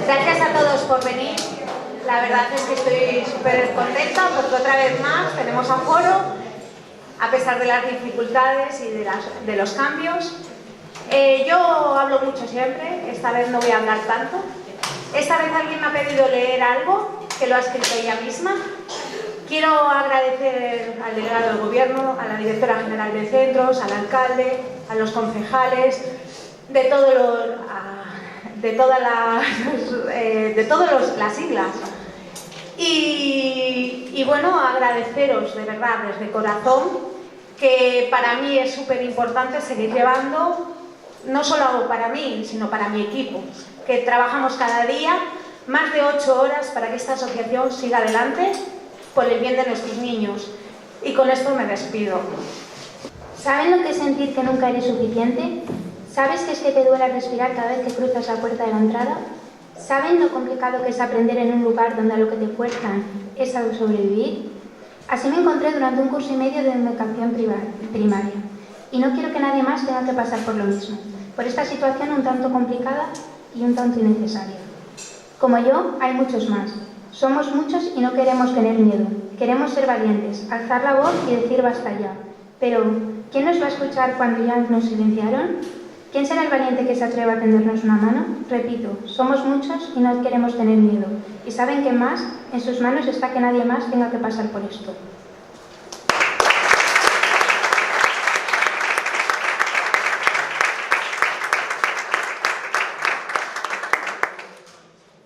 Gracias a todos por venir. La verdad es que estoy súper contenta porque otra vez más tenemos aforo, a pesar de las dificultades y de los cambios. Yo hablo mucho siempre, esta vez no voy a hablar tanto. Esta vez alguien me ha pedido leer algo que lo ha escrito ella misma. Quiero agradecer al delegado del Gobierno, a la directora general de centros, al alcalde, a los concejales, de todas las siglas. Y bueno, agradeceros de verdad, desde corazón, que para mí es súper importante seguir llevando, no solo para mí, sino para mi equipo, que trabajamos cada día más de 8 horas para que esta asociación siga adelante por el bien de nuestros niños. Y con esto me despido. ¿Saben lo que es sentir que nunca eres suficiente? ¿Sabes que es que te duele respirar cada vez que cruzas la puerta de la entrada? ¿Saben lo complicado que es aprender en un lugar donde a lo que te fuerzan es a sobrevivir? Así me encontré durante un curso y medio de educación primaria. Y no quiero que nadie más tenga que pasar por lo mismo, por esta situación un tanto complicada y un tanto innecesaria. Como yo, hay muchos más. Somos muchos y no queremos tener miedo. Queremos ser valientes, alzar la voz y decir basta ya. Pero, ¿quién nos va a escuchar cuando ya nos silenciaron? ¿Quién será el valiente que se atreva a tendernos una mano? Repito, somos muchos y no queremos tener miedo. ¿Y saben qué más? En sus manos está que nadie más tenga que pasar por esto.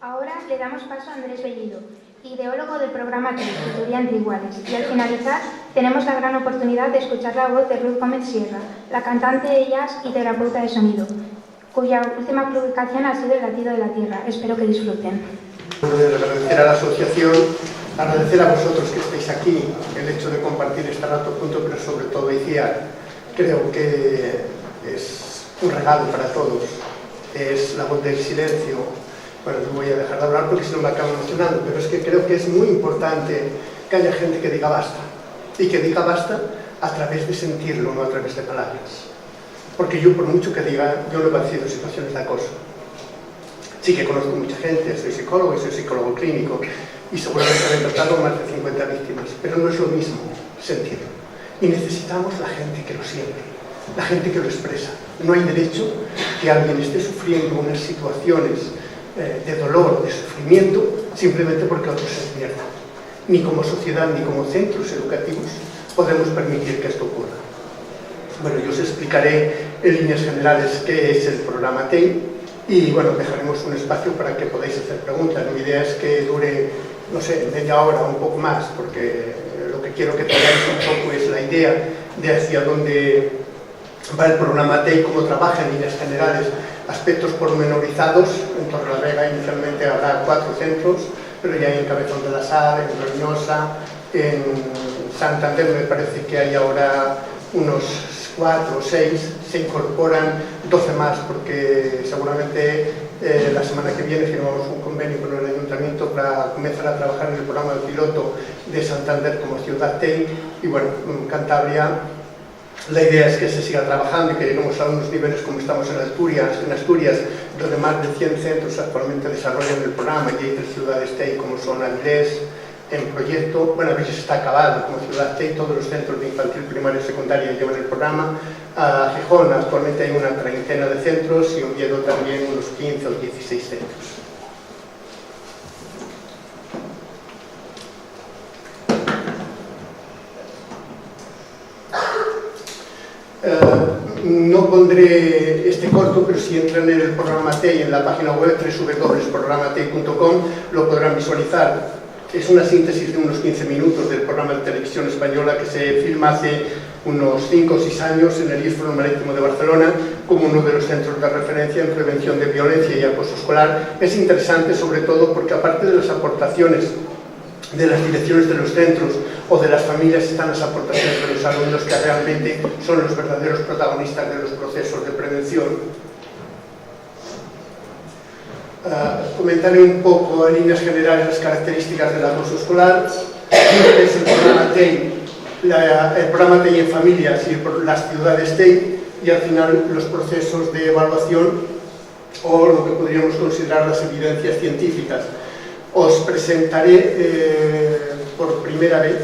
Ahora le damos paso a Andrés Bellido, ideólogo del programa Tutoría entre Iguales, y al finalizar tenemos la gran oportunidad de escuchar la voz de Ruth Gómez Sierra, la cantante de jazz y terapeuta de sonido, cuya última publicación ha sido El latido de la tierra. Espero que disfruten. Agradecer a la asociación, agradecer a vosotros que estáis aquí, el hecho de compartir este rato juntos, pero sobre todo Iciar, creo que es un regalo para todos, es la voz del silencio. Bueno, no voy a dejar de hablar porque si no me acabo emocionando, pero es que creo que es muy importante que haya gente que diga basta, y que diga basta a través de sentirlo, no a través de palabras. Porque yo, por mucho que diga, yo no he padecido situaciones de acoso. Sí que conozco mucha gente, soy psicólogo y soy psicólogo clínico, y seguramente he tratado más de 50 víctimas, pero no es lo mismo sentirlo. Y necesitamos la gente que lo siente, la gente que lo expresa. No hay derecho que alguien esté sufriendo unas situaciones de dolor, de sufrimiento, simplemente porque otros se diviertan. Ni como sociedad, ni como centros educativos podemos permitir que esto ocurra. Bueno, yo os explicaré en líneas generales qué es el programa TEI y, bueno, dejaremos un espacio para que podáis hacer preguntas. Mi idea es que dure, no sé, media hora o un poco más, porque lo que quiero que tengáis un poco es la idea de hacia dónde va el programa TEI, cómo trabaja en líneas generales, aspectos pormenorizados. En Torrelavega inicialmente habrá 4 centros, pero ya hay en Cabezón de la Sal, en Reñosa, en Santander me parece que hay ahora unos 4 o 6, se incorporan 12 más, porque seguramente la semana que viene firmamos un convenio con el Ayuntamiento para comenzar a trabajar en el programa de piloto de Santander como ciudad TEI, y bueno, Cantabria. La idea es que se siga trabajando y que lleguemos a unos niveles como estamos en Asturias, donde más de 100 centros actualmente desarrollan el programa, y hay 3 ciudades TEI como son Avilés, en proyecto. Bueno, Avilés está acabado como ciudad TEI, todos los centros de infantil, primaria y secundaria llevan el programa. A Gijón actualmente hay una 30 de centros y Oviedo también unos 15 o 16 centros. No pondré este corto, pero si entran en el programa TEI, en la página web www.programatei.com, lo podrán visualizar. Es una síntesis de unos 15 minutos del programa de televisión española que se filma hace unos 5 o 6 años en el Istmo Marítimo de Barcelona como uno de los centros de referencia en prevención de violencia y acoso escolar. Es interesante sobre todo porque, aparte de las aportaciones de las direcciones de los centros o de las familias, están las aportaciones de los alumnos, que realmente son los verdaderos protagonistas de los procesos de prevención. Comentaré un poco en líneas generales las características del acoso escolar, que es el programa TEI, el programa TEI en familias y las ciudades TEI, y al final los procesos de evaluación o lo que podríamos considerar las evidencias científicas. Os presentaré por primera vez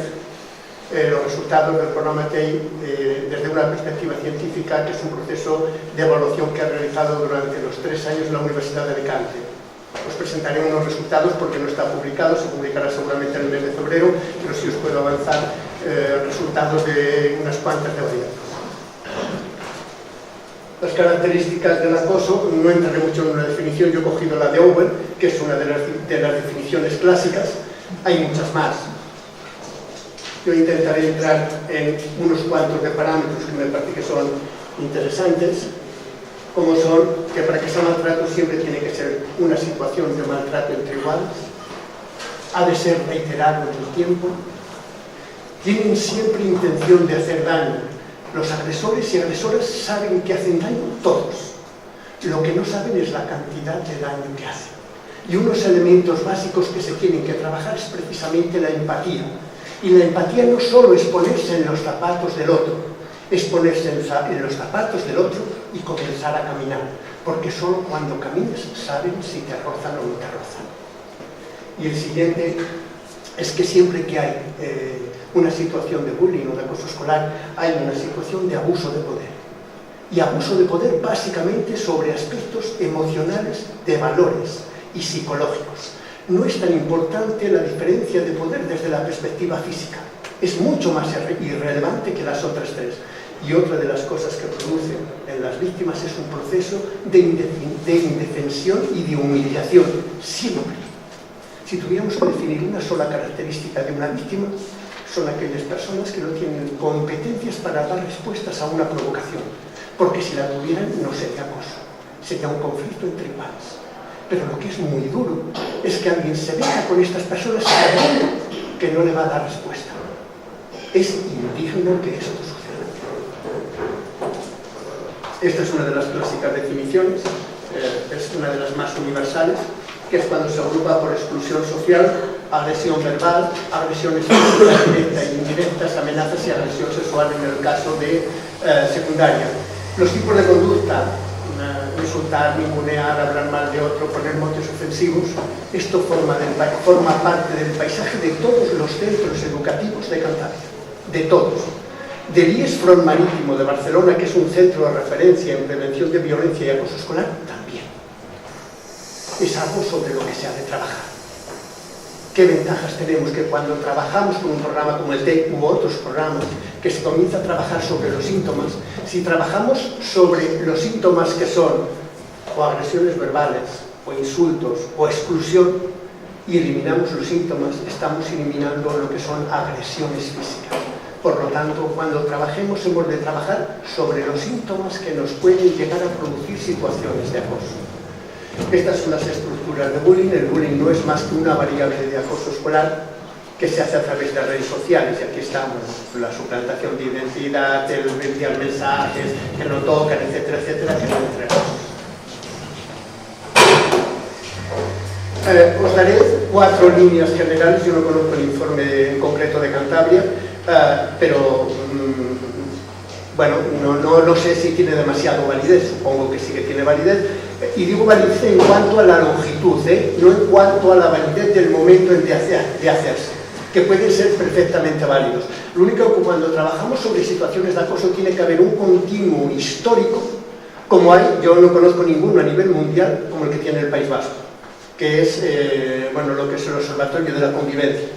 los resultados del programa TEI desde una perspectiva científica, que es un proceso de evaluación que ha realizado durante los 3 años en la Universidad de Alicante. Os presentaré unos resultados porque no está publicado, se publicará seguramente en el mes de febrero, pero sí os puedo avanzar resultados de unas cuantas de variantes. Las características del acoso, no entraré mucho en una definición, yo he cogido la de Owen, que es una de las definiciones clásicas, hay muchas más. Yo intentaré entrar en unos cuantos de parámetros que me parece que son interesantes, como son que para que sea maltrato siempre tiene que ser una situación de maltrato entre iguales, ha de ser reiterado en el tiempo, tienen siempre intención de hacer daño. Los agresores y agresoras saben que hacen daño todos. Lo que no saben es la cantidad de daño que hacen. Y unos elementos básicos que se tienen que trabajar es precisamente la empatía. Y la empatía no solo es ponerse en los zapatos del otro, es ponerse en los zapatos del otro y comenzar a caminar. Porque solo cuando camines saben si te rozan o no te rozan. Y el siguiente es que siempre que hay una situación de bullying o de acoso escolar, hay una situación de abuso de poder. Y abuso de poder básicamente sobre aspectos emocionales, de valores y psicológicos. No es tan importante la diferencia de poder desde la perspectiva física. Es mucho más irrelevante que las otras tres. Y otra de las cosas que producen en las víctimas es un proceso de indefensión y de humillación, siempre. Si tuviéramos que definir una sola característica de una víctima, son aquellas personas que no tienen competencias para dar respuestas a una provocación, porque si la tuvieran no sería acoso, sería un conflicto entre iguales. Pero lo que es muy duro es que alguien se deja con estas personas sabiendo que no le va a dar respuesta. Es indigno que esto suceda. Esta es una de las clásicas definiciones, es una de las más universales, que es cuando se agrupa por exclusión social, agresión verbal, agresiones físicas directas e indirectas, amenazas y agresión sexual en el caso de secundaria. Los tipos de conducta, insultar, ningunear, hablar mal de otro, poner motes ofensivos, esto forma parte del paisaje de todos los centros educativos de Cantabria, de todos. Del IES Front Marítimo de Barcelona, que es un centro de referencia en prevención de violencia y acoso escolar, también. Es algo sobre lo que se ha de trabajar. ¿Qué ventajas tenemos? Que cuando trabajamos con un programa como el TEI u otros programas, que se comienza a trabajar sobre los síntomas, si trabajamos sobre los síntomas que son o agresiones verbales, o insultos, o exclusión, y eliminamos los síntomas, estamos eliminando lo que son agresiones físicas. Por lo tanto, cuando trabajemos hemos de trabajar sobre los síntomas que nos pueden llegar a producir situaciones de acoso. Estas son las estructuras de bullying. El bullying no es más que una variable de acoso escolar que se hace a través de redes sociales, y aquí estamos, la suplantación de identidad, el enviar mensajes que no tocan, etcétera, etcétera, que son entre otros. Os daré 4 líneas generales. Yo no conozco el informe en concreto de Cantabria, pero bueno, no sé si tiene demasiado validez, supongo que sí que tiene validez, y digo validez en cuanto a la longitud, no en cuanto a la validez del momento de hacerse, que pueden ser perfectamente válidos. Lo único que cuando trabajamos sobre situaciones de acoso tiene que haber un continuo histórico, como hay, yo no conozco ninguno a nivel mundial, como el que tiene el País Vasco, que es lo que es el Observatorio de la Convivencia.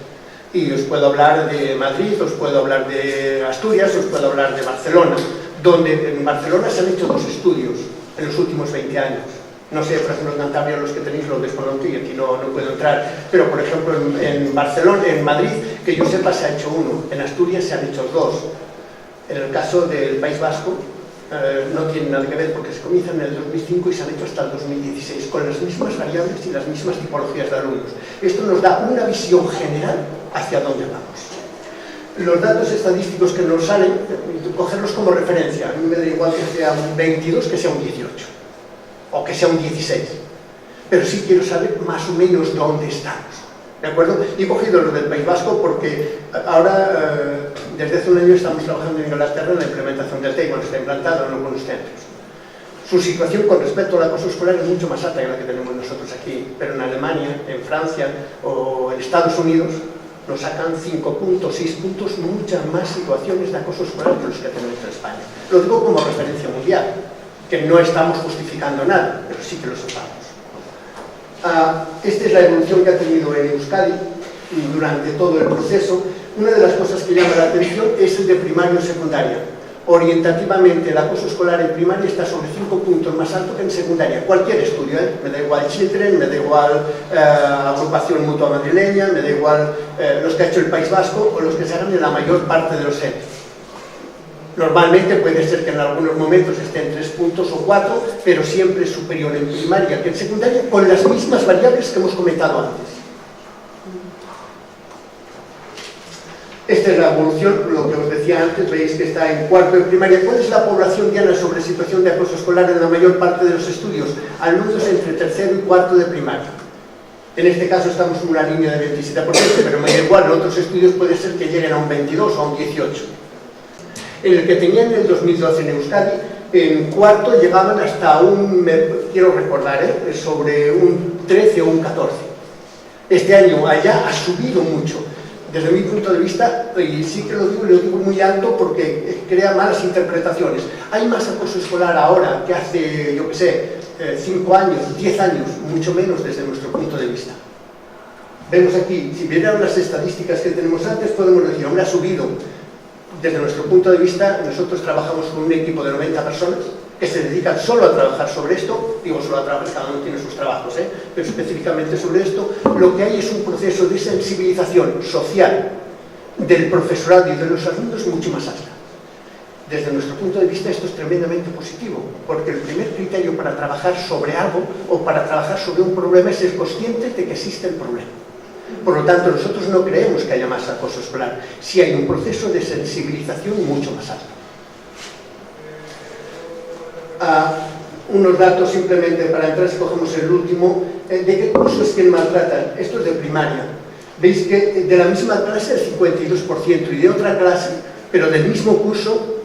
Y os puedo hablar de Madrid, os puedo hablar de Asturias, os puedo hablar de Barcelona, donde en Barcelona se han hecho 2 estudios en los últimos 20 años. No sé, por ejemplo, en Cantabria los que tenéis lo desconozco y aquí no puedo entrar, pero por ejemplo en Barcelona, en Madrid, que yo sepa, se ha hecho 1, en Asturias se han hecho 2. En el caso del País Vasco, no tiene nada que ver porque se comienzan en el 2005 y se han hecho hasta el 2016, con las mismas variables y las mismas tipologías de alumnos. Esto nos da una visión general hacia dónde vamos. Los datos estadísticos que nos salen, cogerlos como referencia. A mí me da igual que sea un 22 que sea un 18, o que sea un 16, pero sí quiero saber más o menos dónde estamos. ¿De acuerdo? Y he cogido lo del País Vasco porque ahora, desde hace un año, estamos trabajando en Inglaterra en la implementación del TEI, cuando está implantado en algunos centros. Su situación con respecto al acoso escolar es mucho más alta que la que tenemos nosotros aquí, pero en Alemania, en Francia o en Estados Unidos nos sacan 5 puntos, 6 puntos, muchas más situaciones de acoso escolar que los que tenemos en España. Lo digo como referencia mundial, que no estamos justificando nada, pero sí que lo sepamos. Esta es la evolución que ha tenido en Euskadi durante todo el proceso. Una de las cosas que llama la atención es el de primaria y secundaria. Orientativamente, el acoso escolar en primaria está sobre 5 puntos más alto que en secundaria. Cualquier estudio, me da igual Children, me da igual Agrupación Mutua Madrileña, me da igual los que ha hecho el País Vasco o los que se hagan en la mayor parte de los centros. Normalmente puede ser que en algunos momentos esté en 3 puntos o 4, pero siempre es superior en primaria que en secundaria, con las mismas variables que hemos comentado antes. Esta es la evolución, lo que os decía antes, veis que está en cuarto de primaria. ¿Cuál es la población diana sobre situación de acoso escolar en la mayor parte de los estudios? Alumnos entre tercero y cuarto de primaria. En este caso estamos en una línea de 27%, pero me da igual, en otros estudios puede ser que lleguen a un 22 o a un 18. En el que tenían en el 2012 en Euskadi, en cuarto llegaban hasta quiero recordar, sobre un 13 o un 14. Este año allá ha subido mucho. Desde mi punto de vista, y sí que lo digo muy alto porque crea malas interpretaciones. Hay más acoso escolar ahora que hace, yo qué sé, 5 años, 10 años, mucho menos desde nuestro punto de vista. Vemos aquí, si vieran las estadísticas que tenemos antes, podemos decir, hombre, ha subido. Desde nuestro punto de vista, nosotros trabajamos con un equipo de 90 personas que se dedican solo a trabajar sobre esto, digo solo a trabajar, cada uno tiene sus trabajos, pero específicamente sobre esto. Lo que hay es un proceso de sensibilización social del profesorado y de los alumnos mucho más alta. Desde nuestro punto de vista esto es tremendamente positivo, porque el primer criterio para trabajar sobre algo o para trabajar sobre un problema es ser consciente de que existe el problema. Por lo tanto, nosotros no creemos que haya más acoso escolar, si hay un proceso de sensibilización mucho más alto. Unos datos simplemente para entrar, si cogemos el último, ¿de qué cursos que maltratan? Esto es de primaria. Veis que de la misma clase el 52% y de otra clase, pero del mismo curso,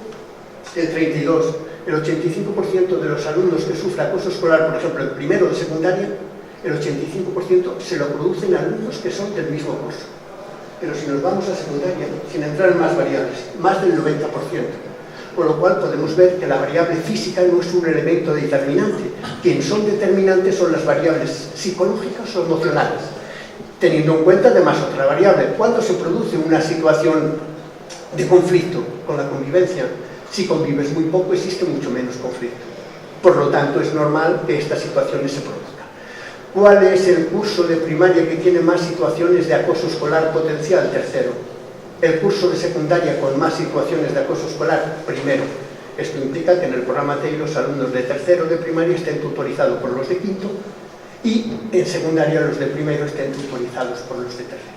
el 32%. El 85% de los alumnos que sufren acoso escolar, por ejemplo, el primero de secundaria, el 85% se lo producen alumnos que son del mismo curso. Pero si nos vamos a secundaria, sin entrar en más variables, más del 90%. Con lo cual podemos ver que la variable física no es un elemento determinante. Quienes son determinantes son las variables psicológicas o emocionales, teniendo en cuenta además otra variable. ¿Cuándo se produce una situación de conflicto con la convivencia? Si convives muy poco, existe mucho menos conflicto. Por lo tanto, es normal que estas situaciones se produzcan. ¿Cuál es el curso de primaria que tiene más situaciones de acoso escolar potencial? Tercero. El curso de secundaria con más situaciones de acoso escolar, primero. Esto implica que en el programa TEI los alumnos de tercero de primaria estén tutorizados por los de quinto y en secundaria los de primero estén tutorizados por los de tercero.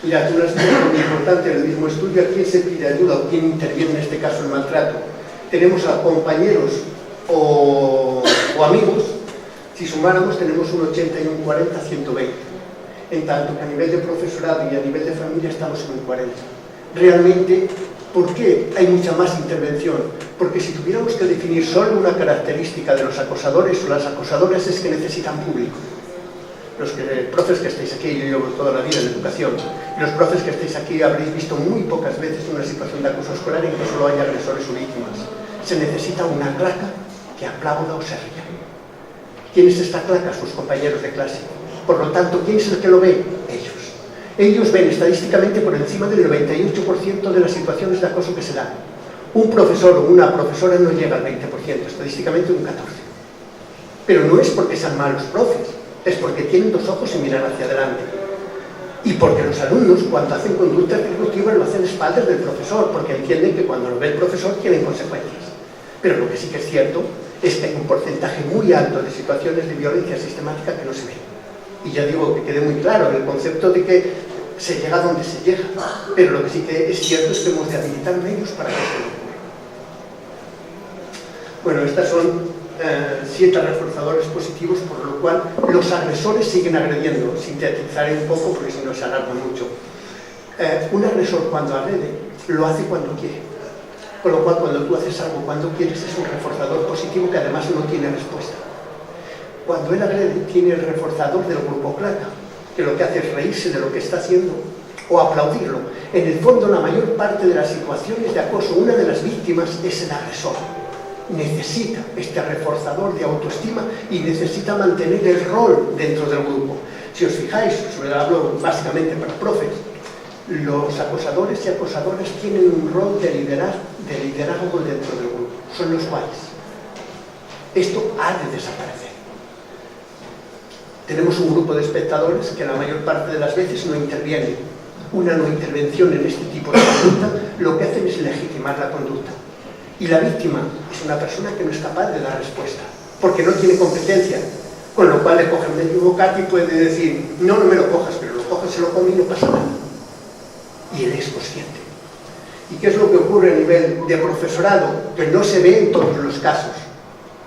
Mirad, una aspecto muy importante del mismo estudio: ¿a quién se pide ayuda o quién interviene en este caso el maltrato? Tenemos a compañeros o amigos. Si sumáramos tenemos un 80 y un 40, 120. En tanto que a nivel de profesorado y a nivel de familia estamos en un 40. Realmente, ¿por qué hay mucha más intervención? Porque si tuviéramos que definir solo una característica de los acosadores o las acosadoras es que necesitan público. Los profes que estáis aquí, yo llevo toda la vida en educación, y los profes que estáis aquí habréis visto muy pocas veces una situación de acoso escolar en que solo hay agresores o víctimas. Se necesita una claca que aplauda o se ría. ¿Quién es esta claca? Sus compañeros de clase. Por lo tanto, ¿quién es el que lo ve? Ellos. Ellos ven estadísticamente por encima del 98% de las situaciones de acoso que se dan. Un profesor o una profesora no llega al 20%, estadísticamente un 14%. Pero no es porque sean malos profes, es porque tienen dos ojos y miran hacia adelante. Y porque los alumnos, cuando hacen conducta ejecutiva, lo hacen a espaldas del profesor, porque entienden que cuando lo ve el profesor tienen consecuencias. Pero lo que sí que es cierto es que hay un porcentaje muy alto de situaciones de violencia sistemática que no se ven. Y ya digo, que quede muy claro el concepto de que se llega donde se llega, pero lo que sí que es cierto es que hemos de habilitar medios para que se ocurra. Bueno, estas son 7 reforzadores positivos, por lo cual los agresores siguen agrediendo. Sintetizaré un poco porque si no se alarga mucho. Un agresor cuando agrede, lo hace cuando quiere. Con lo cual, cuando tú haces algo cuando quieres, es un reforzador positivo que además no tiene respuesta. Cuando él agrede, tiene el reforzador del grupo claca, que lo que hace es reírse de lo que está haciendo o aplaudirlo. En el fondo, la mayor parte de las situaciones de acoso, una de las víctimas es el agresor. Necesita este reforzador de autoestima y necesita mantener el rol dentro del grupo. Si os fijáis, hablo básicamente para profes, los acosadores y acosadoras tienen un rol de liderazgo dentro del grupo. Son los guays. Esto ha de desaparecer. Tenemos un grupo de espectadores que la mayor parte de las veces no intervienen. Una no intervención en este tipo de conducta lo que hacen es legitimar la conducta. Y la víctima es una persona que no es capaz de dar respuesta, porque no tiene competencia, con lo cual le cogen medio bocata y puede decir, no, no me lo cojas, pero lo coges, se lo come y no pasa nada. Y él es consciente. ¿Y qué es lo que ocurre a nivel de profesorado? Que no se ve en todos los casos.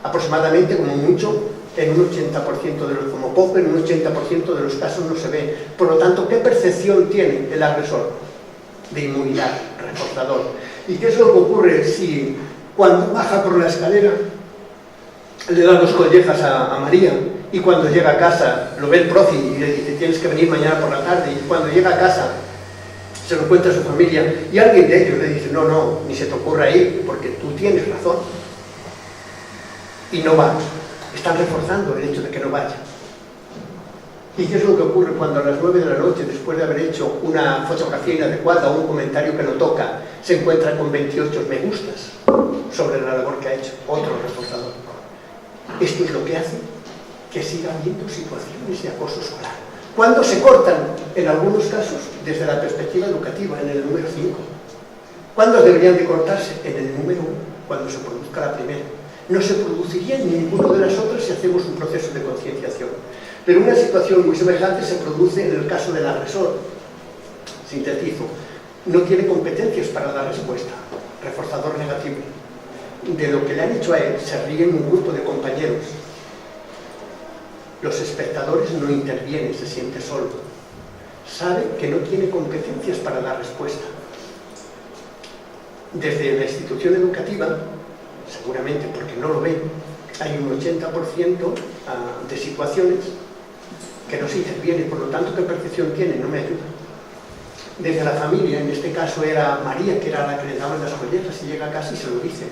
Aproximadamente, como mucho, en un 80% de los, como poco, en un 80% de los casos no se ve. Por lo tanto, ¿qué percepción tiene el agresor? De inmunidad, reforzador. ¿Y qué es lo que ocurre si cuando baja por la escalera le da 2 collejas a María y cuando llega a casa lo ve el profe y le dice tienes que venir mañana por la tarde, y cuando llega a casa se lo cuenta a su familia y alguien de ellos le dice no, no, ni se te ocurra ir porque tú tienes razón y no va? Están reforzando el hecho de que no vaya. ¿Y qué es lo que ocurre cuando a las 9 de la noche, después de haber hecho una fotografía inadecuada o un comentario que no toca, se encuentra con 28 me gustas sobre la labor que ha hecho? Otro reforzador. Esto es lo que hace que siga habiendo situaciones de acoso escolar. ¿Cuándo se cortan? En algunos casos, desde la perspectiva educativa, en el número 5. ¿Cuándo deberían de cortarse? En el número 1, cuando se produzca la primera. No se produciría en ninguno de las otras si hacemos un proceso de concienciación. Pero una situación muy semejante se produce en el caso del agresor. Sintetizo. No tiene competencias para dar respuesta. Reforzador negativo. De lo que le han hecho a él, se ríen un grupo de compañeros. Los espectadores no intervienen, se siente solo. Sabe que no tiene competencias para dar respuesta. Desde la institución educativa, seguramente porque no lo ven, hay un 80% de situaciones que no se interviene, por lo tanto, ¿qué percepción tiene? No me ayuda. Desde la familia, en este caso era María, que era la que le daban las collejas, y llega a casa y se lo dice.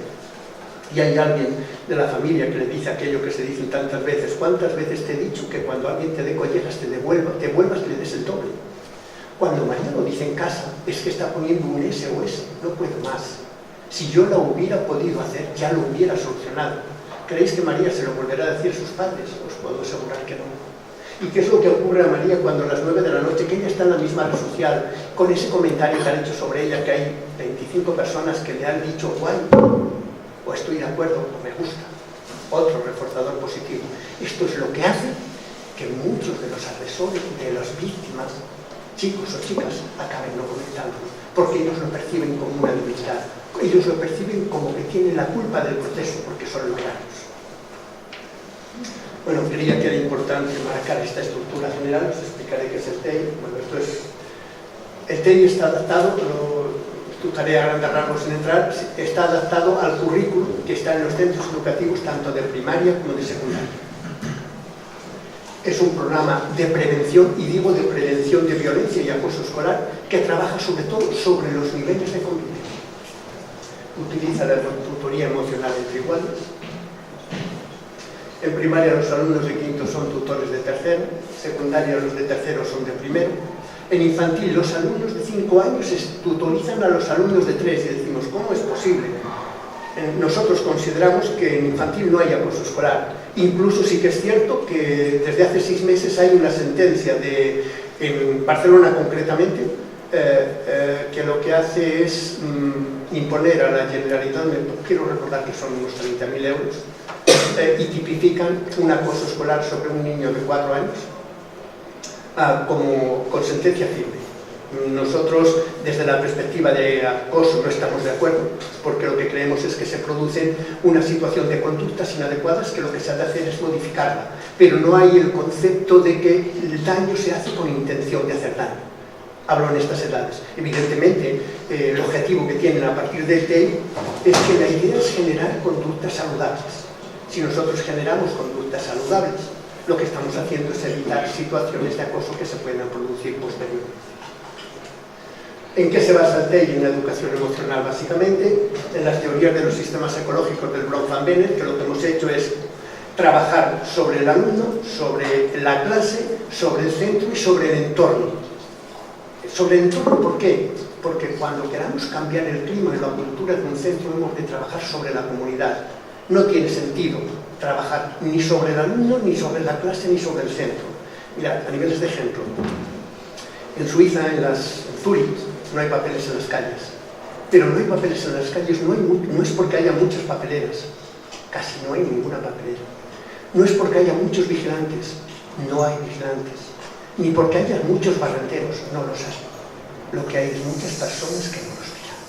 Y hay alguien de la familia que le dice aquello que se dice tantas veces: ¿cuántas veces te he dicho que cuando alguien te dé collejas te vuelvas y le des el doble? Cuando María lo dice en casa, es que está poniendo un SOS, no puedo más. Si yo lo hubiera podido hacer, ya lo hubiera solucionado. ¿Creéis que María se lo volverá a decir a sus padres? Os puedo asegurar que no. ¿Y qué es lo que ocurre a María cuando a las 9 de la noche, que ella está en la misma red social, con ese comentario que han hecho sobre ella, que hay 25 personas que le han dicho guay, o estoy de acuerdo, o me gusta? Otro reforzador positivo. Esto es lo que hace que muchos de los agresores, de las víctimas, chicos o chicas, acaben no comentando, porque ellos lo perciben como una debilidad. Ellos lo perciben como que tienen la culpa del proceso porque son locales. Bueno, creía que era importante marcar esta estructura general. Os explicaré qué es el TEI. Bueno, esto es... El TEI está adaptado, tu tarea a grandes rasgos sin entrar, está adaptado al currículum que está en los centros educativos, tanto de primaria como de secundaria. Es un programa de prevención, y digo de prevención de violencia y acoso escolar, que trabaja sobre todo sobre los niveles de convivencia. Utiliza la tutoría emocional entre iguales. En primaria los alumnos de quinto son tutores de tercero, secundaria los de tercero son de primero. En infantil los alumnos de 5 años tutorizan a los alumnos de 3 y decimos, ¿cómo es posible? Nosotros consideramos que en infantil no hay acoso escolar. Incluso sí que es cierto que desde hace 6 meses hay una sentencia en Barcelona concretamente, que lo que hace es imponer a la Generalitat, quiero recordar que son unos 30.000 euros, y tipifican un acoso escolar sobre un niño de 4 años como con sentencia firme. Nosotros, desde la perspectiva de acoso, no estamos de acuerdo, porque lo que creemos es que se produce una situación de conductas inadecuadas que lo que se ha de hacer es modificarla, pero no hay el concepto de que el daño se hace con intención de hacer daño. hablo en estas edades. Evidentemente, el objetivo que tienen a partir del TEI es que la idea es generar conductas saludables. Si nosotros generamos conductas saludables, lo que estamos haciendo es evitar situaciones de acoso que se puedan producir posteriormente. ¿En qué se basa el TEI? En la educación emocional, básicamente, en las teorías de los sistemas ecológicos del Bronx Van Bennett, que lo que hemos hecho es trabajar sobre el alumno, sobre la clase, sobre el centro y sobre el entorno. Sobre el entorno, ¿por qué? Porque cuando queramos cambiar el clima y la cultura de un centro, hemos de trabajar sobre la comunidad. No tiene sentido trabajar ni sobre el alumno, ni sobre la clase, ni sobre el centro. Mirad, a niveles de ejemplo, en Suiza, en Zúrich, no hay papeles en las calles. Pero no hay papeles en las calles no es porque haya muchas papeleras, casi no hay ninguna papelera. No es porque haya muchos vigilantes, no hay vigilantes. Ni porque haya muchos barrenderos, no los hay. Lo que hay es muchas personas que no los miran.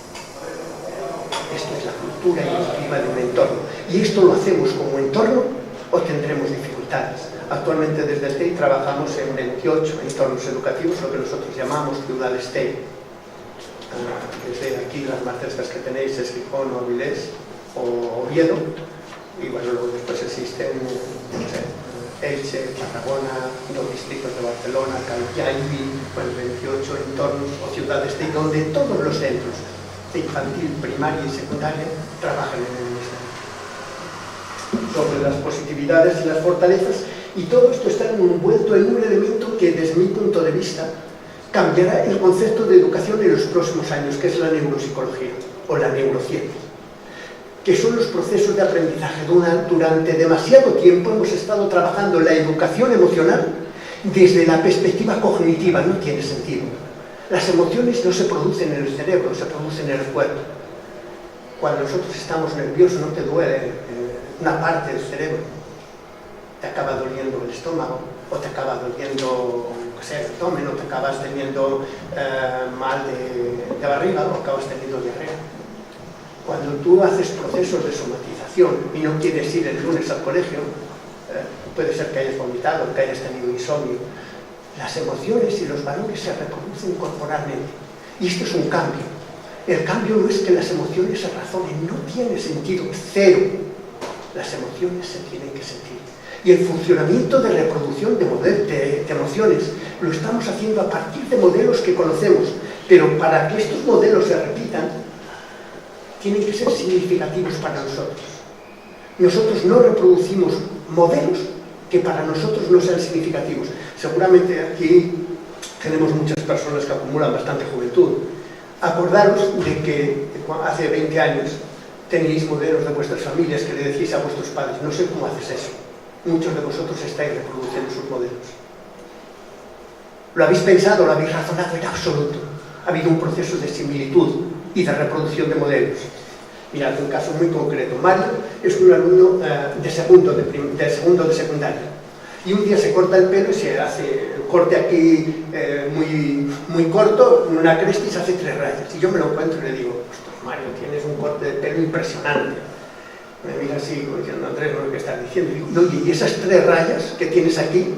Esto es la cultura y el clima de un entorno. Y esto lo hacemos como entorno o tendremos dificultades. Actualmente desde el TEI trabajamos en 28 entornos educativos, lo que nosotros llamamos ciudades TEI. Desde aquí las más cercanas que tenéis es Gijón o Avilés o Oviedo, y bueno, luego después existen Elche, Tarragona, dos distritos de Barcelona, Calvià, bueno, 28 entornos o ciudades TEI, donde todos los centros de infantil, primaria y secundaria trabajan en el ministerio. Sobre las positividades y las fortalezas, y todo esto está envuelto en un elemento que, desde mi punto de vista, cambiará el concepto de educación en los próximos años, que es la neuropsicología o la neurociencia, que son los procesos de aprendizaje. Durante demasiado tiempo hemos estado trabajando la educación emocional desde la perspectiva cognitiva. No tiene sentido. Las emociones no se producen en el cerebro, se producen en el cuerpo. Cuando nosotros estamos nerviosos no te duele una parte del cerebro, te acaba doliendo el estómago, o te acaba doliendo el abdomen, o te acabas teniendo mal de barriga, o acabas teniendo diarrea. Cuando tú haces procesos de somatización y no quieres ir el lunes al colegio, puede ser que hayas vomitado, que hayas tenido insomnio, las emociones y los valores se reproducen corporalmente. Y esto es un cambio. El cambio no es que las emociones se razonen, no tiene sentido, cero. Las emociones se tienen que sentir. Y el funcionamiento de reproducción de emociones lo estamos haciendo a partir de modelos que conocemos, pero para que estos modelos se repitan, tienen que ser significativos para nosotros. Nosotros no reproducimos modelos que para nosotros no sean significativos. Seguramente aquí tenemos muchas personas que acumulan bastante juventud. Acordaros de que hace 20 años teníais modelos de vuestras familias que le decís a vuestros padres, no sé cómo haces eso. Muchos de vosotros estáis reproduciendo sus modelos. ¿Lo habéis pensado, lo habéis razonado? En absoluto. Ha habido un proceso de similitud y de reproducción de modelos. Mirad, un caso muy concreto. Mario es un alumno de segundo de secundaria. Y un día se corta el pelo y se hace el corte aquí muy corto, una cresta, y se hace 3 rayas. Y yo me lo encuentro y le digo, ostras, Mario, tienes un corte de pelo impresionante. Me mira así, como diciendo, Andrés, no es lo que estás diciendo. Y digo, oye, y esas 3 rayas que tienes aquí,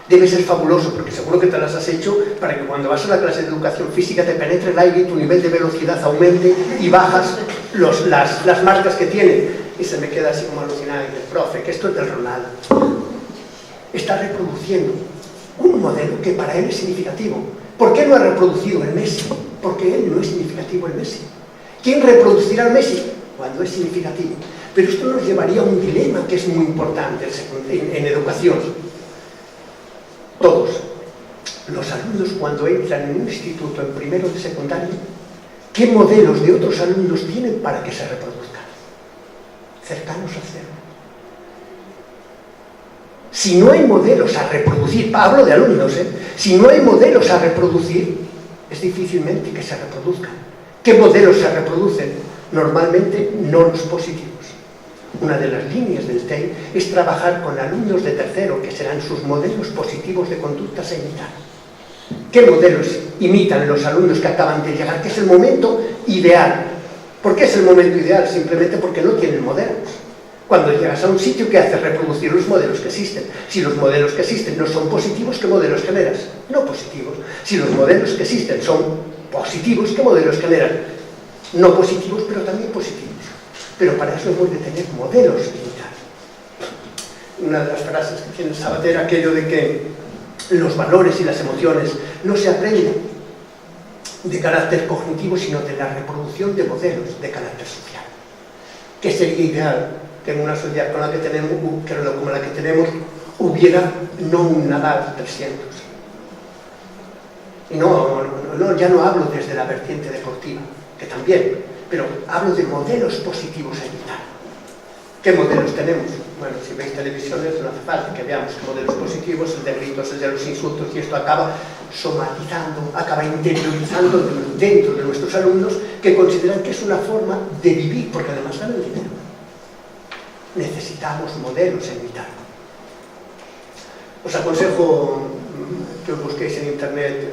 debe ser fabuloso, porque seguro que te las has hecho para que cuando vas a la clase de educación física te penetre el aire y tu nivel de velocidad aumente y bajas las marcas que tiene. Y se me queda así como alucinado y dice, profe, que esto es del Ronaldo. Está reproduciendo un modelo que para él es significativo. ¿Por qué no ha reproducido el Messi? Porque él no es significativo el Messi. ¿Quién reproducirá el Messi? Cuando es significativo. Pero esto nos llevaría a un dilema que es muy importante en educación. Todos los alumnos, cuando entran en un instituto en primero de secundaria, ¿qué modelos de otros alumnos tienen para que se reproduzcan? Cercanos a cero. Si no hay modelos a reproducir, hablo de alumnos, si no hay modelos a reproducir, es difícilmente que se reproduzcan. ¿Qué modelos se reproducen? Normalmente no los positivos. Una de las líneas del TEI es trabajar con alumnos de tercero, que serán sus modelos positivos de conductas a imitar. ¿Qué modelos imitan los alumnos que acaban de llegar? Que es el momento ideal. ¿Por qué es el momento ideal? Simplemente porque no tienen modelos. Cuando llegas a un sitio, ¿qué haces? Reproducir los modelos que existen. Si los modelos que existen no son positivos, ¿qué modelos generas? No positivos. Si los modelos que existen son positivos, ¿qué modelos generan? No positivos, pero también positivos. Pero para eso hemos de tener modelos de imitar. Una de las frases que tiene Sabater era aquello de que los valores y las emociones no se aprenden de carácter cognitivo, sino de la reproducción de modelos de carácter social. ¿Qué sería ideal? Que en una sociedad como la que tenemos hubiera no un Nadal 300. Y ya no hablo desde la vertiente deportiva, que también, pero hablo de modelos positivos a imitar. ¿Qué modelos tenemos? Bueno, si veis televisiones no hace falta que veamos qué modelos positivos, el de gritos, el de los insultos, y esto acaba somatizando, acaba interiorizando dentro de nuestros alumnos, que consideran que es una forma de vivir, porque además ganan dinero. Necesitamos modelos a imitar. Os aconsejo que os busquéis en internet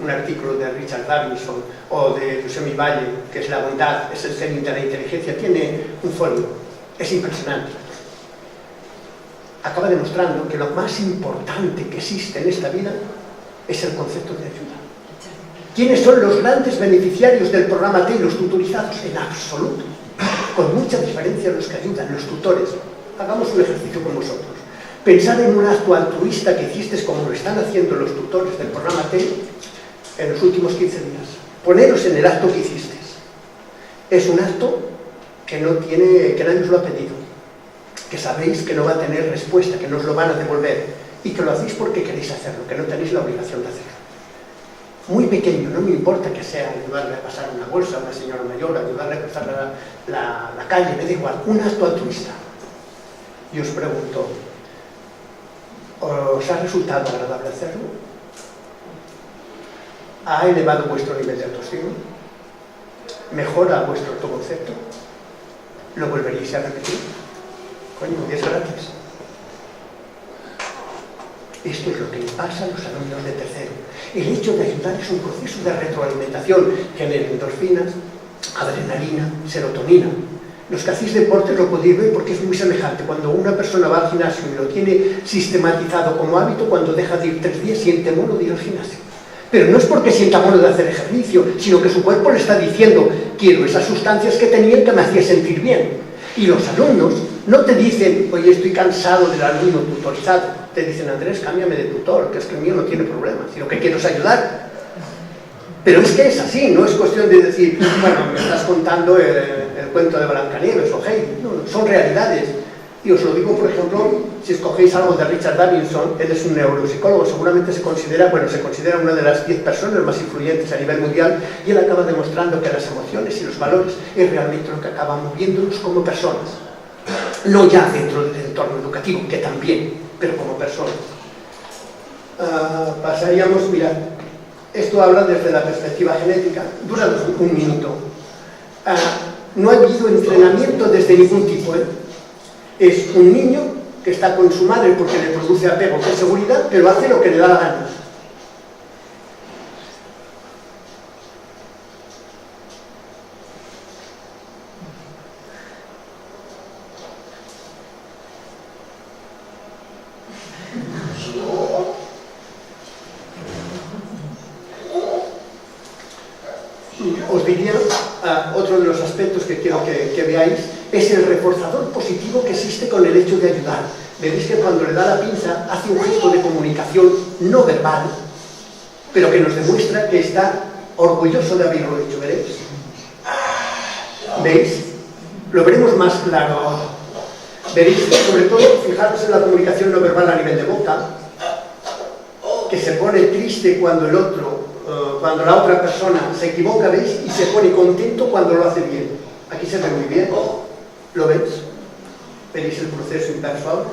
un artículo de Richard Davidson o de Yosemite Valle, que es La bondad, es el cenit de la inteligencia. Tiene un folio, es impresionante. Acaba demostrando que lo más importante que existe en esta vida es el concepto de ayuda. ¿Quiénes son los grandes beneficiarios del programa T, los tutorizados? En absoluto. Con mucha diferencia los que ayudan, los tutores. Hagamos un ejercicio con vosotros. Pensad en un acto altruista que hicisteis como lo están haciendo los tutores del programa T en los últimos 15 días. Poneros en el acto que hicisteis. Es un acto que nadie os lo ha pedido, que sabéis que no va a tener respuesta, que no os lo van a devolver, y que lo hacéis porque queréis hacerlo, que no tenéis la obligación de hacerlo. Muy pequeño, no me importa que sea ayudarle a pasar una bolsa a una señora mayor, ayudarle a cruzar la calle, me da igual, un acto altruista. Y os pregunto, ¿os ha resultado agradable hacerlo? ¿Ha elevado vuestro nivel de autoestima? ¿Mejora vuestro autoconcepto? ¿Lo volveríais a repetir? Coño, 10 gracias. Esto es lo que le pasa a los alumnos de tercero. El hecho de ayudar es un proceso de retroalimentación, genera endorfinas, adrenalina, serotonina. Los que hacéis deporte lo podéis ver porque es muy semejante. Cuando una persona va al gimnasio y lo tiene sistematizado como hábito, cuando deja de ir 3 días siente mono de ir al gimnasio. Pero no es porque sienta mono de hacer ejercicio, sino que su cuerpo le está diciendo, quiero esas sustancias que tenía que me hacía sentir bien. Y los alumnos no te dicen, oye, estoy cansado del alumno tutorizado. Te dicen, Andrés, cámbiame de tutor, que es que el mío no tiene problemas, sino que quiero ayudar. Pero es que es así, no es cuestión de decir, bueno, me estás contando el cuento de Blancanieves o Heidi. No, son realidades. Y os lo digo, por ejemplo, si escogéis algo de Richard Davidson, él es un neuropsicólogo, seguramente se considera una de las 10 personas más influyentes a nivel mundial, y él acaba demostrando que las emociones y los valores es realmente lo que acaba moviéndonos como personas. No ya dentro del entorno educativo, que también, pero como personas. Pasaríamos, mirad, esto habla desde la perspectiva genética, dura un minuto. No ha habido entrenamiento desde ningún tipo, Es un niño que está con su madre porque le produce apego con seguridad, pero hace lo que le da la gana. Os diría, otro de los aspectos que quiero que veáis es el reforzador positivo que existe con el hecho de ayudar. Veréis que cuando le da la pinza hace un gesto de comunicación no verbal, pero que nos demuestra que está orgulloso de haberlo hecho. ¿Veréis? ¿Veis? Lo veremos más claro. Veréis, sobre todo, fijaros en la comunicación no verbal a nivel de boca, que se pone triste cuando cuando la otra persona se equivoca, ¿veis? Y se pone contento cuando lo hace bien. Aquí se ve muy bien. ¿Lo veis? ¿Veis el proceso inverso ahora?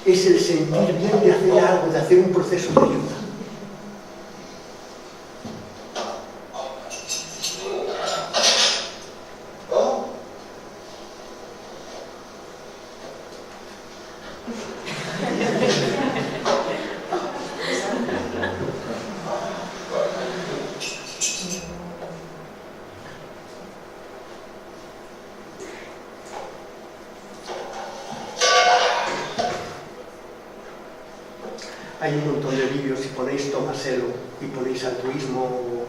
Es el sentir bien de hacer algo, de hacer un proceso de ayuda. Hay un montón de vídeos, si ponéis Tomaselo y ponéis altruismo,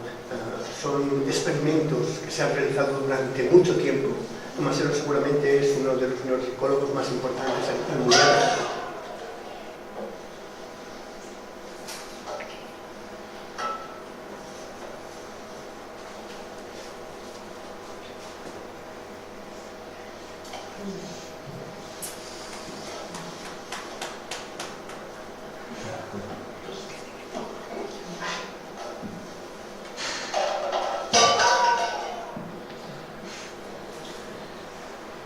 son experimentos que se han realizado durante mucho tiempo. Tomaselo seguramente es uno de los neuropsicólogos más importantes en el mundo.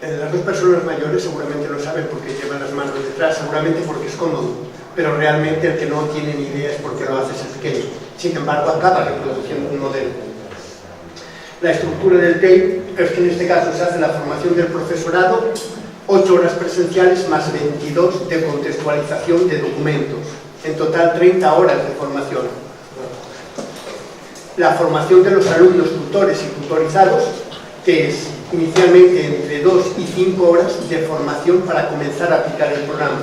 Las dos personas mayores seguramente lo saben porque llevan las manos detrás, seguramente porque es cómodo, pero realmente el que no tiene ni idea es porque lo hace ser pequeño. Sin embargo, acaba reproduciendo un modelo. La estructura del TAPE es que en este caso se hace la formación del profesorado, 8 horas presenciales más 22 de contextualización de documentos. En total 30 horas de formación. La formación de los alumnos tutores y tutorizados, que es inicialmente entre 2 y 5 horas de formación para comenzar a aplicar el programa.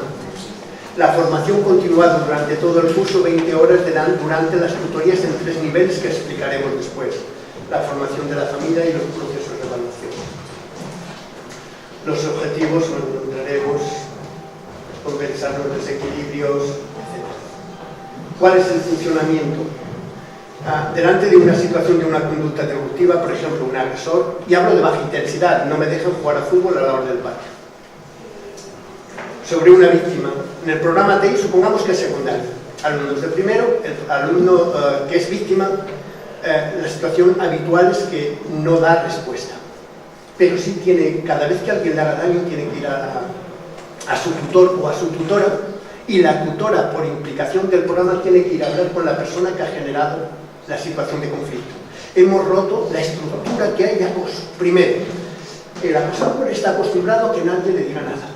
La formación continuada durante todo el curso, 20 horas durante las tutorías en 3 niveles que explicaremos después. La formación de la familia y los procesos de evaluación. Los objetivos los encontraremos, compensar los desequilibrios, etc. ¿Cuál es el funcionamiento? Delante de una situación de una conducta destructiva, por ejemplo, un agresor, y hablo de baja intensidad, no me dejan jugar a fútbol a la hora del patio. Sobre una víctima, en el programa TEI supongamos que es secundario, alumnos de primero, el alumno que es víctima, la situación habitual es que no da respuesta, pero sí tiene, cada vez que alguien le haga daño, tiene que ir a su tutor o a su tutora, y la tutora, por implicación del programa, tiene que ir a hablar con la persona que ha generado la situación de conflicto. Hemos roto la estructura que hay de acoso. Primero, el acosador está acostumbrado a que nadie le diga nada.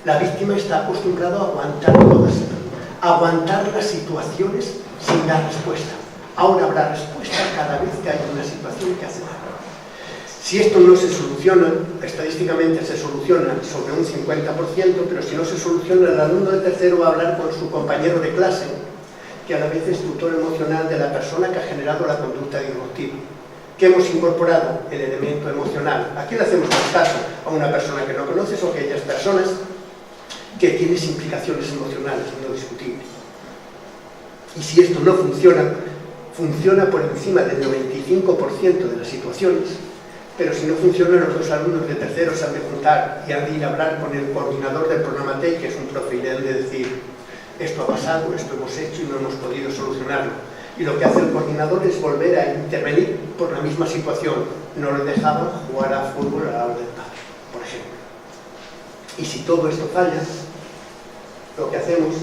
La víctima está acostumbrado a aguantar todas, a aguantar las situaciones sin dar respuesta. Ahora habrá respuesta cada vez que haya una situación que hace daño. Si esto no se soluciona, estadísticamente se soluciona sobre un 50%, pero si no se soluciona, el alumno de tercero va a hablar con su compañero de clase, que a la vez es tutor emocional de la persona que ha generado la conducta disruptiva. ¿Qué hemos incorporado? El elemento emocional. Aquí le hacemos más caso a una persona que no conoces o a aquellas personas que tienes implicaciones emocionales, no discutibles. Y si esto no funciona, funciona por encima del 95% de las situaciones, pero si no funciona, los dos alumnos de tercero se han de juntar y han de ir a hablar con el coordinador del programa TEI, que es un profe, y le han de decir: esto ha pasado, esto hemos hecho y no hemos podido solucionarlo. Y lo que hace el coordinador es volver a intervenir por la misma situación. No le dejaban jugar a fútbol a la hora del patio, por ejemplo. Y si todo esto falla, lo que hacemos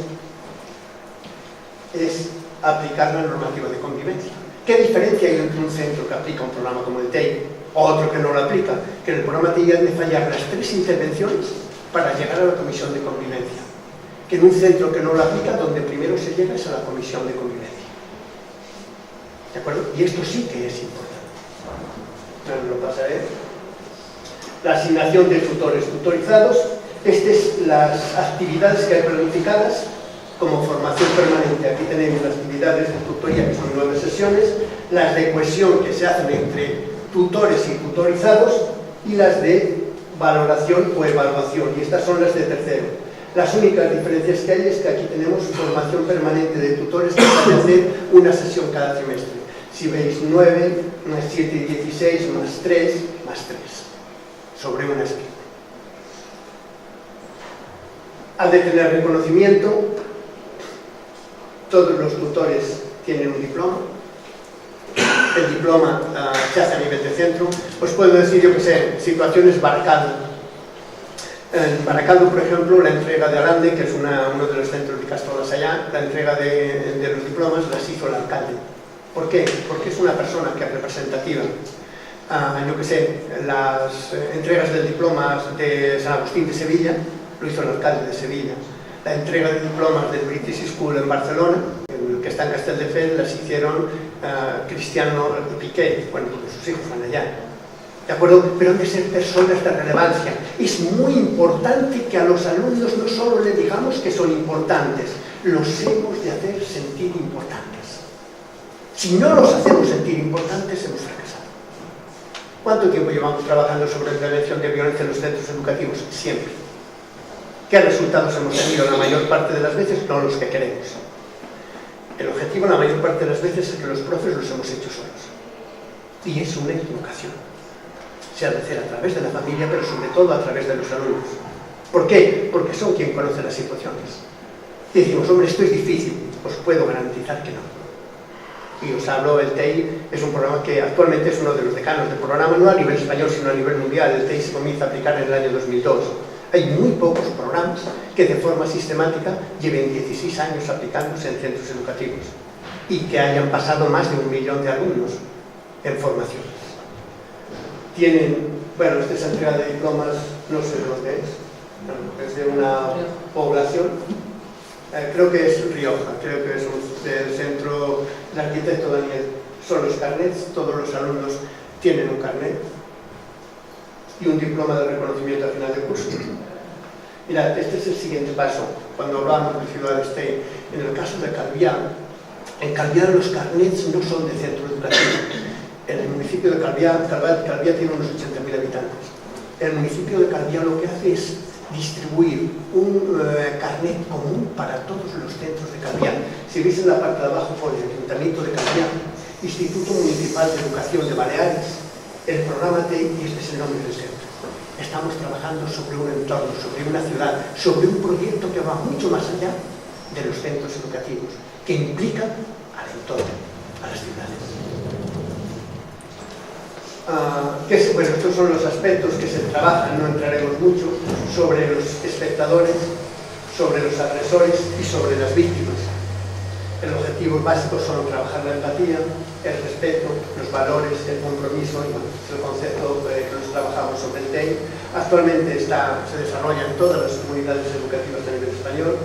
es aplicar la normativa de convivencia. ¿Qué diferencia hay entre un centro que aplica un programa como el TEI o otro que no lo aplica? Que en el programa TEI han de fallar las 3 intervenciones para llegar a la comisión de convivencia. Que en un centro que no lo aplica, donde primero se llega es a la comisión de convivencia. ¿De acuerdo? Y esto sí que es importante. Ahora lo pasaré. La asignación de tutores tutorizados. Estas son las actividades que hay planificadas como formación permanente. Aquí tenemos las actividades de tutoría, que son 9 sesiones, las de cohesión que se hacen entre tutores y tutorizados, y las de valoración o evaluación, y estas son las de tercero. Las únicas diferencias que hay es que aquí tenemos formación permanente de tutores que se hacer una sesión cada trimestre. Si veis 9, más 7 y 16, más 3, sobre una esquina. Al de tener reconocimiento, todos los tutores tienen un diploma. El diploma se hace a nivel de centro. Os puedo decir, yo que sé, situaciones Baracaldo. En Baracaldo, por ejemplo, la entrega de Arande, que es uno de los centros de Castolas allá, la entrega de los diplomas las hizo el alcalde. ¿Por qué? Porque es una persona que es representativa. Yo que sé, las entregas del diploma de San Agustín de Sevilla lo hizo el alcalde de Sevilla. La entrega de diplomas del British School en Barcelona, que está en Castelldefels, las hicieron Cristiano y Piqué, bueno, porque sus hijos van allá. ¿De acuerdo? Pero han de ser personas de relevancia. Es muy importante que a los alumnos no solo les digamos que son importantes, los hemos de hacer sentir importantes. Si no los hacemos sentir importantes, hemos fracasado. ¿Cuánto tiempo llevamos trabajando sobre prevención de violencia en los centros educativos? Siempre. ¿Qué resultados hemos tenido la mayor parte de las veces? No los que queremos. El objetivo la mayor parte de las veces es que los profes los hemos hecho solos. Y es una equivocación. Se ha de hacer a través de la familia, pero sobre todo a través de los alumnos. ¿Por qué? Porque son quien conoce las situaciones. Y decimos, hombre, esto es difícil. Os puedo garantizar que no. Y os hablo, el TEI es un programa que actualmente es uno de los decanos del programa, no a nivel español, sino a nivel mundial. El TEI se comienza a aplicar en el año 2002. Hay muy pocos programas que de forma sistemática lleven 16 años aplicándose en centros educativos y que hayan pasado más de 1 millón de alumnos en formaciones. Tienen, bueno, esta es entrega de diplomas, no sé de dónde es de una población, creo que es Rioja, creo que es del centro del arquitecto Daniel. Son los carnets, todos los alumnos tienen un carnet y un diploma de reconocimiento al final del curso. Mirad, este es el siguiente paso. Cuando hablamos de ciudades TEI, en el caso de Calviá, en Calviá los carnets no son de centro educativo. En el municipio de Calviá tiene unos 80.000 habitantes. El municipio de Calviá lo que hace es distribuir un carnet común para todos los centros de Calviá. Si veis en la parte de abajo pone Ayuntamiento de Calviá, Instituto Municipal de Educación de Baleares, el programa TEI, y este es el nombre del centro. Estamos trabajando sobre un entorno, sobre una ciudad, sobre un proyecto que va mucho más allá de los centros educativos, que implica al entorno, a las ciudades. Bueno, estos son los aspectos que se trabajan, no entraremos mucho, sobre los espectadores, sobre los agresores y sobre las víctimas. El objetivo básico son trabajar la empatía, el respeto, los valores, el compromiso, y bueno, es el concepto que nos trabajamos sobre el TEI. Actualmente se desarrolla en todas las comunidades educativas a nivel español.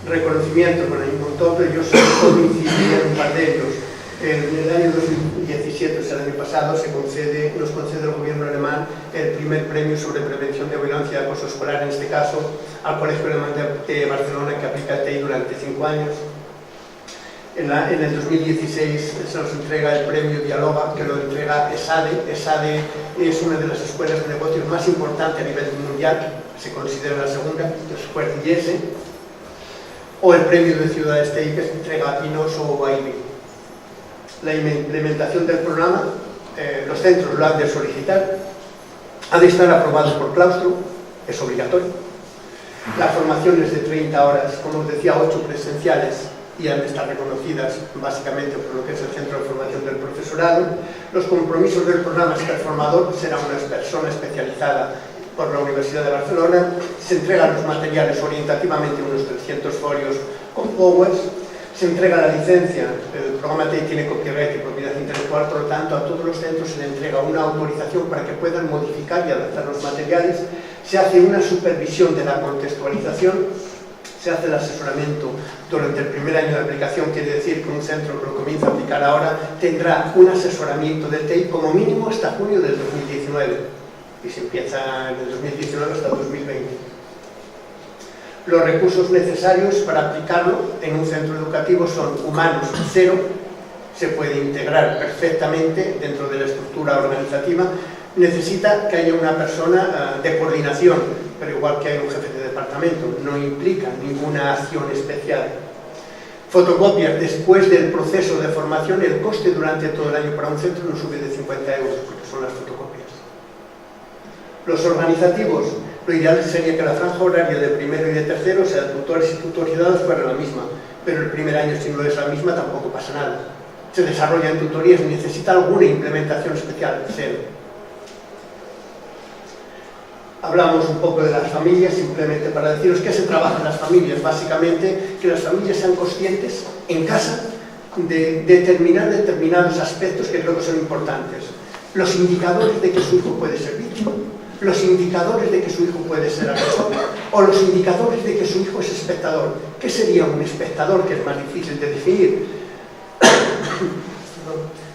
Reconocimiento, bueno, hay un montón, pero yo sobre todo incidiría en un par de ellos. En el año 2017, o sea, el año pasado, nos concede el gobierno alemán el primer premio sobre prevención de violencia y acoso escolar, en este caso, al Colegio Alemán de Barcelona, que aplica el TEI durante 5 años. En el 2016 se nos entrega el premio Dialoga, que lo entrega ESADE. ESADE es una de las escuelas de negocios más importantes a nivel mundial, se considera la segunda, después de IESE. O el premio de Ciudades TEI, que se entrega a Pinos o a IBI. La implementación del programa, los centros lo han de solicitar, ha de estar aprobado por claustro, es obligatorio. La formación es de 30 horas, como os decía, 8 presenciales, y han de estar reconocidas básicamente por lo que es el centro de formación del profesorado. Los compromisos del programa es que el formador será una persona especializada por la Universidad de Barcelona. Se entregan los materiales orientativamente, unos 300 folios con powers. Se entrega la licencia, el programa TEI tiene copyright y propiedad intelectual, por lo tanto a todos los centros se le entrega una autorización para que puedan modificar y adaptar los materiales. Se hace una supervisión de la contextualización, se hace el asesoramiento durante el primer año de aplicación, quiere decir que un centro que lo comienza a aplicar ahora tendrá un asesoramiento del TEI como mínimo hasta junio del 2019 y se empieza en el 2019 hasta el 2020. Los recursos necesarios para aplicarlo en un centro educativo son humanos, 0, se puede integrar perfectamente dentro de la estructura organizativa. Necesita que haya una persona de coordinación, pero igual que hay un jefe de departamento, no implica ninguna acción especial. Fotocopias, después del proceso de formación, el coste durante todo el año para un centro no sube de 50 euros, porque son las fotocopias. Los organizativos, lo ideal sería que la franja horaria de primero y de tercero, o sea, tutores y tutorizados, fuera la misma, pero el primer año, si no es la misma, tampoco pasa nada. Se desarrollan tutorías, necesita alguna implementación especial, 0. Hablamos un poco de las familias, simplemente para deciros qué se trabaja en las familias. Básicamente, que las familias sean conscientes en casa de determinar determinados aspectos que creo que son importantes. Los indicadores de que su hijo puede ser víctima, los indicadores de que su hijo puede ser agresor, o los indicadores de que su hijo es espectador. ¿Qué sería un espectador, que es más difícil de definir?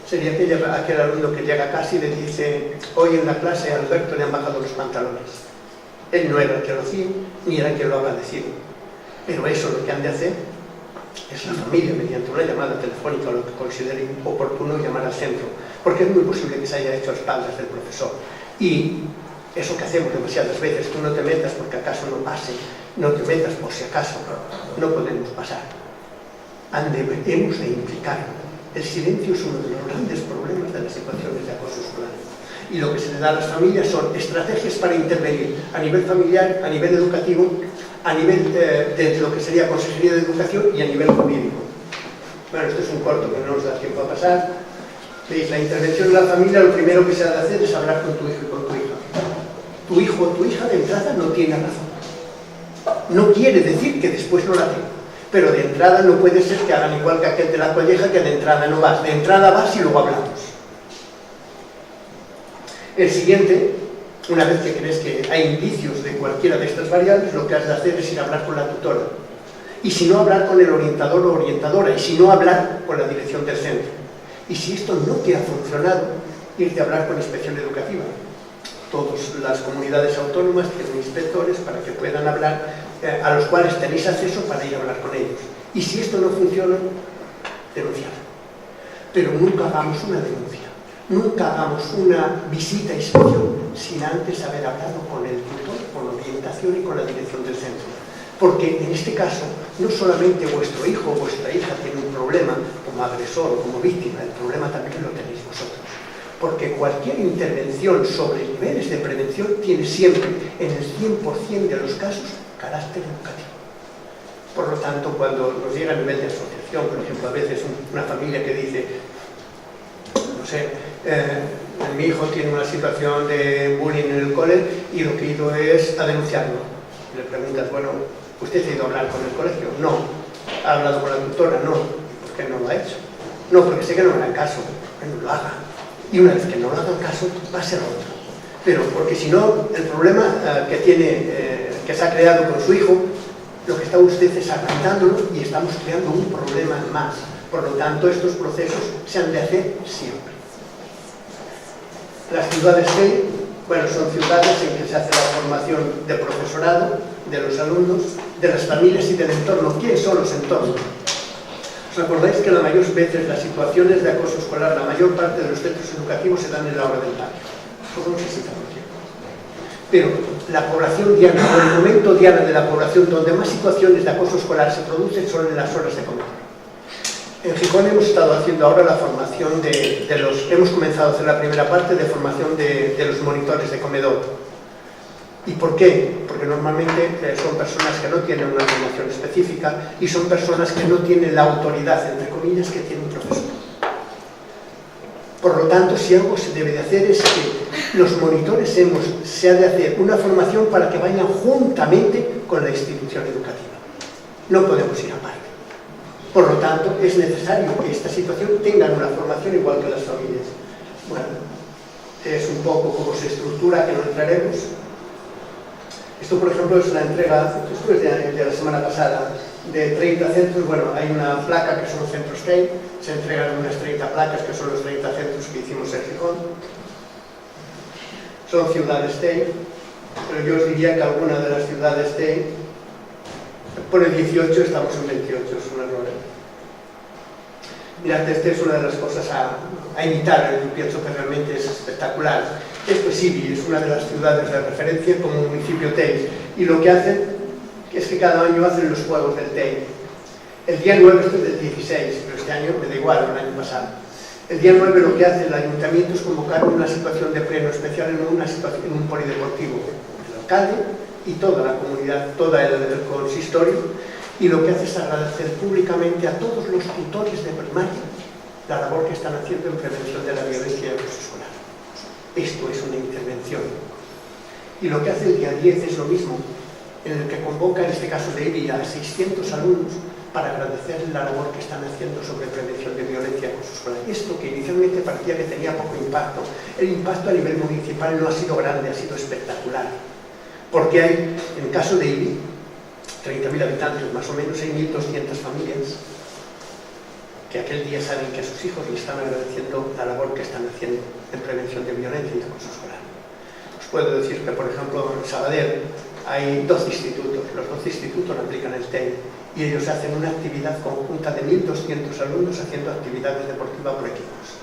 Sería aquel alumno que llega a casa y le dice: hoy en la clase a Alberto le han bajado los pantalones. Él no era el que lo hacía, ni era el que lo haga decir. Pero eso lo que han de hacer es la familia, mediante una llamada telefónica o lo que considere oportuno, llamar al centro, porque es muy posible que se haya hecho a espaldas del profesor. Y eso que hacemos demasiadas veces, tú no te metas porque acaso no pase, no te metas por si acaso, no podemos pasar. Hemos de implicar. El silencio es uno de los grandes problemas de las situaciones de acoso escolar. Y lo que se le da a las familias son estrategias para intervenir a nivel familiar, a nivel educativo, a nivel de lo que sería Consejería de Educación y a nivel jurídico. Bueno, esto es un corto que no nos da tiempo a pasar. ¿Veis? La intervención de la familia, lo primero que se ha de hacer es hablar con tu hijo y con tu hija. Tu hijo o tu hija de entrada no tiene razón. No quiere decir que después no la tenga. Pero de entrada no puede ser que hagan igual que aquel de la colleja, que de entrada no vas. De entrada vas y luego hablamos. El siguiente, una vez que crees que hay indicios de cualquiera de estas variables, lo que has de hacer es ir a hablar con la tutora. Y si no, hablar con el orientador o orientadora. Y si no, hablar con la dirección del centro. Y si esto no te ha funcionado, irte a hablar con inspección educativa. Todas las comunidades autónomas tienen inspectores para que puedan hablar, a los cuales tenéis acceso para ir a hablar con ellos. Y si esto no funciona, denunciar. Pero nunca hagamos una denuncia. Nunca hagamos una visita a inspección sin antes haber hablado con el tutor, con orientación y con la dirección del centro. Porque en este caso, no solamente vuestro hijo o vuestra hija tiene un problema como agresor o como víctima, el problema también lo tenéis vosotros. Porque cualquier intervención sobre niveles de prevención tiene siempre, en el 100% de los casos, carácter educativo. Por lo tanto, cuando nos llega a nivel de asociación, por ejemplo, a veces una familia que dice, no sé, mi hijo tiene una situación de bullying en el cole y lo que he ido es a denunciarlo. Le preguntas, bueno, ¿usted ha ido a hablar con el colegio? No. ¿Ha hablado con la tutora? No. ¿Por qué no lo ha hecho? No, porque sé que no me harán caso. Que no lo haga. Y una vez que no lo hagan caso, va a ser otro. Pero porque si no, el problema que se ha creado con su hijo, lo que está usted es agrandándolo y estamos creando un problema más. Por lo tanto, estos procesos se han de hacer siempre. Las ciudades TEI, bueno, son ciudades en que se hace la formación de profesorado, de los alumnos, de las familias y del entorno. ¿Quiénes son los entornos? ¿Os acordáis que la mayor veces las situaciones de acoso escolar, la mayor parte de los centros educativos se dan en la hora del patio? Eso no se cita por tiempo. Pero la población diana, o el momento diana de la población donde más situaciones de acoso escolar se producen son en las horas de comedor. En Gijón hemos estado haciendo ahora la formación hemos comenzado a hacer la primera parte de formación de los monitores de comedor. ¿Y por qué? Porque normalmente son personas que no tienen una formación específica y son personas que no tienen la autoridad, entre comillas, que tiene un profesor. Por lo tanto, si algo se debe de hacer es que los monitores se ha de hacer una formación para que vayan juntamente con la institución educativa. No podemos ir aparte. Por lo tanto, es necesario que esta situación tenga una formación igual que las familias. Bueno, es un poco cómo se estructura, que no entraremos. Esto, por ejemplo, es una entrega, esto es de la semana pasada, de 30 centros. Bueno, hay una placa que son los centros TEI, se entregan unas 30 placas que son los 30 centros que hicimos en Gijón. Son ciudades TEI, pero yo os diría que alguna de las ciudades TEI, pone 18, estamos en 28, es un error. Mirad, esta es una de las cosas a imitar, yo pienso que realmente es espectacular. Esto es Ibi, es una de las ciudades de referencia como municipio TEI, y lo que hacen es que cada año hacen los juegos del TEI. El día 9, esto es del 16, pero este año me da igual, el año pasado. El día 9 lo que hace el ayuntamiento es convocar una situación de pleno especial en un polideportivo. El alcalde y toda la comunidad, todo el consistorio, y lo que hace es agradecer públicamente a todos los tutores de primaria la labor que están haciendo en prevención de la violencia y el acoso escolar. Esto es una intervención. Y lo que hace el día 10 es lo mismo, en el que convoca, en este caso de Ibi, a 600 alumnos para agradecer la labor que están haciendo sobre prevención de violencia y acoso escolar. Esto que inicialmente parecía que tenía poco impacto, el impacto a nivel municipal no ha sido grande, ha sido espectacular. Porque hay, en el caso de Ibi, 30.000 habitantes más o menos, hay 1.200 familias que aquel día saben que a sus hijos le están agradeciendo la labor que están haciendo en prevención de violencia y acoso escolar. Os puedo decir que, por ejemplo, en Sabadell hay 12 institutos, los 12 institutos aplican el TEI y ellos hacen una actividad conjunta de 1.200 alumnos haciendo actividades deportivas por equipos.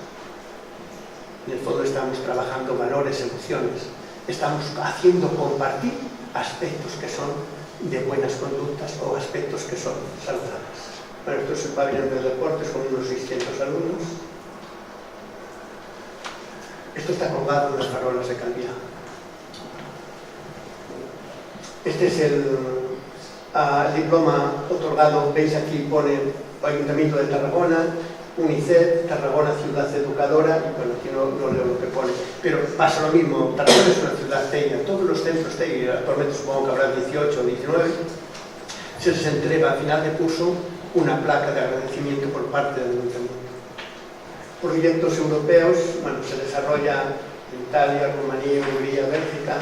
En el fondo estamos trabajando valores, emociones, estamos haciendo compartir aspectos que son de buenas conductas o aspectos que son saludables. Bueno, esto es el pabellón de deportes con unos 600 alumnos. Esto está colgado en las farolas de Calviá. Este es el diploma otorgado, veis aquí pone Ayuntamiento de Tarragona, UNICEF, Tarragona Ciudad Educadora, y bueno, aquí no leo lo que pone, pero pasa lo mismo. Tarragona es una ciudad TEI, todos los centros TEI, actualmente supongo que habrá 18 o 19, se les entrega al final de curso una placa de agradecimiento por parte del Ayuntamiento. Proyectos europeos, bueno, se desarrolla en Italia, Rumanía, Hungría, Bélgica.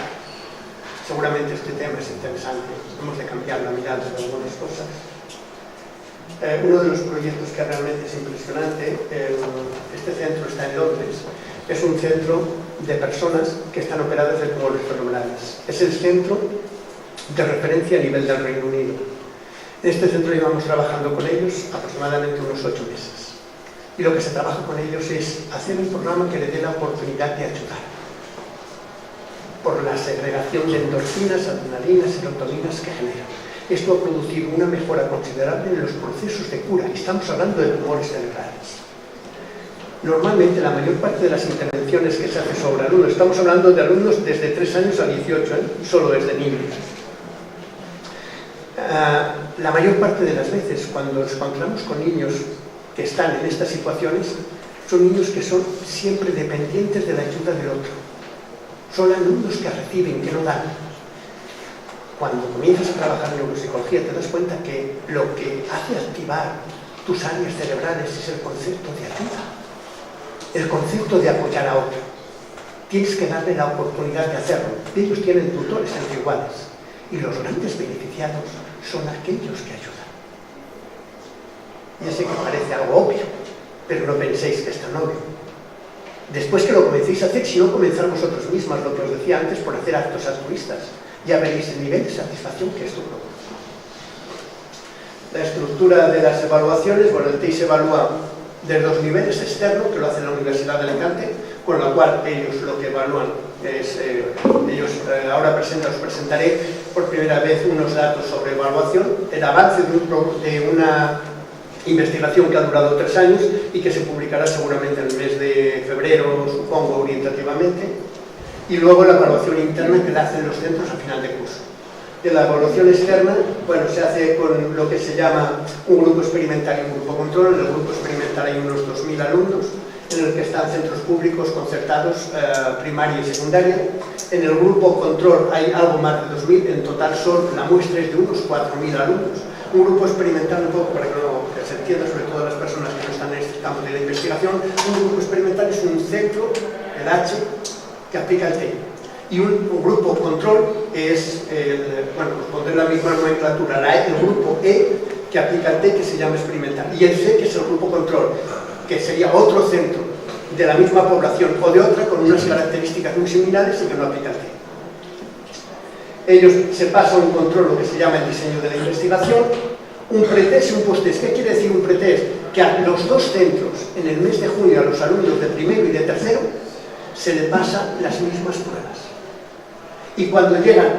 Seguramente este tema es interesante, hemos de cambiar la mirada de algunas cosas. Uno de los proyectos que realmente es impresionante, este centro está en Londres, es un centro de personas que están operadas de tumores cerebrales. Es el centro de referencia a nivel del Reino Unido. En este centro llevamos trabajando con ellos aproximadamente unos 8 meses. Y lo que se trabaja con ellos es hacer un programa que le dé la oportunidad de ayudar. Por la segregación de endorfinas, adrenalinas, serotoninas que generan. Esto ha producido una mejora considerable en los procesos de cura. Estamos hablando de tumores cerebrales. Normalmente la mayor parte de las intervenciones que se hace sobre alumnos, estamos hablando de alumnos desde 3 años a 18, solo desde niños. La mayor parte de las veces cuando nos encontramos con niños que están en estas situaciones, son niños que son siempre dependientes de la ayuda del otro. Son alumnos que reciben, que no dan. Cuando comienzas a trabajar en neuropsicología te das cuenta que lo que hace activar tus áreas cerebrales es el concepto de ayuda, el concepto de apoyar a otro. Tienes que darle la oportunidad de hacerlo. Ellos tienen tutores entre iguales y los grandes beneficiados son aquellos que ayudan. Ya sé que parece algo obvio, pero no penséis que es tan obvio. Después que lo comencéis a hacer, si no comenzar vosotros mismas, lo que os decía antes, por hacer actos altruistas, ya veréis el nivel de satisfacción que esto produce. La estructura de las evaluaciones, bueno, el TEI se evalúa de 2 niveles: externo, que lo hace la Universidad de Alicante, con la cual ellos lo que evalúan es, ahora os presentaré por primera vez unos datos sobre evaluación, el avance de una investigación que ha durado 3 años y que se publicará seguramente en el mes de febrero, supongo, orientativamente. Y luego la evaluación interna que la hacen los centros a final de curso. De la evaluación externa, bueno, se hace con lo que se llama un grupo experimental y un grupo control. En el grupo experimental hay unos 2.000 alumnos, en el que están centros públicos concertados, primaria y secundaria. En el grupo control hay algo más de 2.000, en total la muestra es de unos 4.000 alumnos. Un grupo experimental, un poco para que se entienda, sobre todo las personas que no están en este campo de la investigación, un grupo experimental es un centro, el H, que aplica el TEI. Y un grupo control es, bueno, pues pondré la misma nomenclatura, el grupo E, que aplica el TEI, que se llama experimental. Y el C, que es el grupo control, que sería otro centro de la misma población o de otra con unas características muy similares y que no aplica el TEI. Ellos se pasan un control, lo que se llama el diseño de la investigación, un pretest y un posttest. ¿Qué quiere decir un pretest? Que a los 2 centros, en el mes de junio, a los alumnos de primero y de tercero, se les pasan las mismas pruebas. Y cuando llegan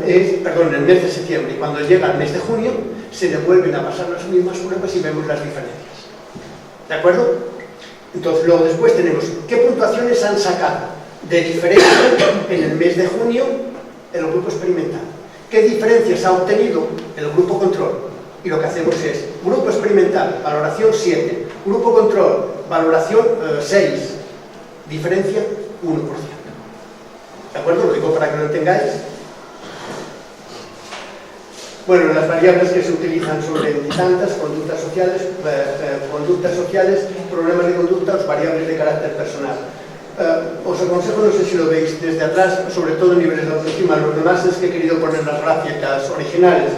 en el mes de septiembre, y cuando llega el mes de junio, se les vuelven a pasar las mismas pruebas y vemos las diferencias. ¿De acuerdo? Entonces, luego después tenemos qué puntuaciones han sacado de diferencia en el mes de junio el grupo experimental. ¿Qué diferencias ha obtenido el grupo control? Y lo que hacemos es, grupo experimental, valoración 7, grupo control, valoración 6, diferencia 1%. ¿De acuerdo? Lo digo para que lo entendáis. Bueno, las variables que se utilizan son tantas: conductas sociales, problemas de conducta, variables de carácter personal. Os aconsejo, no sé si lo veis desde atrás, sobre todo en niveles de autoestima. Los demás es que he querido poner las gráficas originales.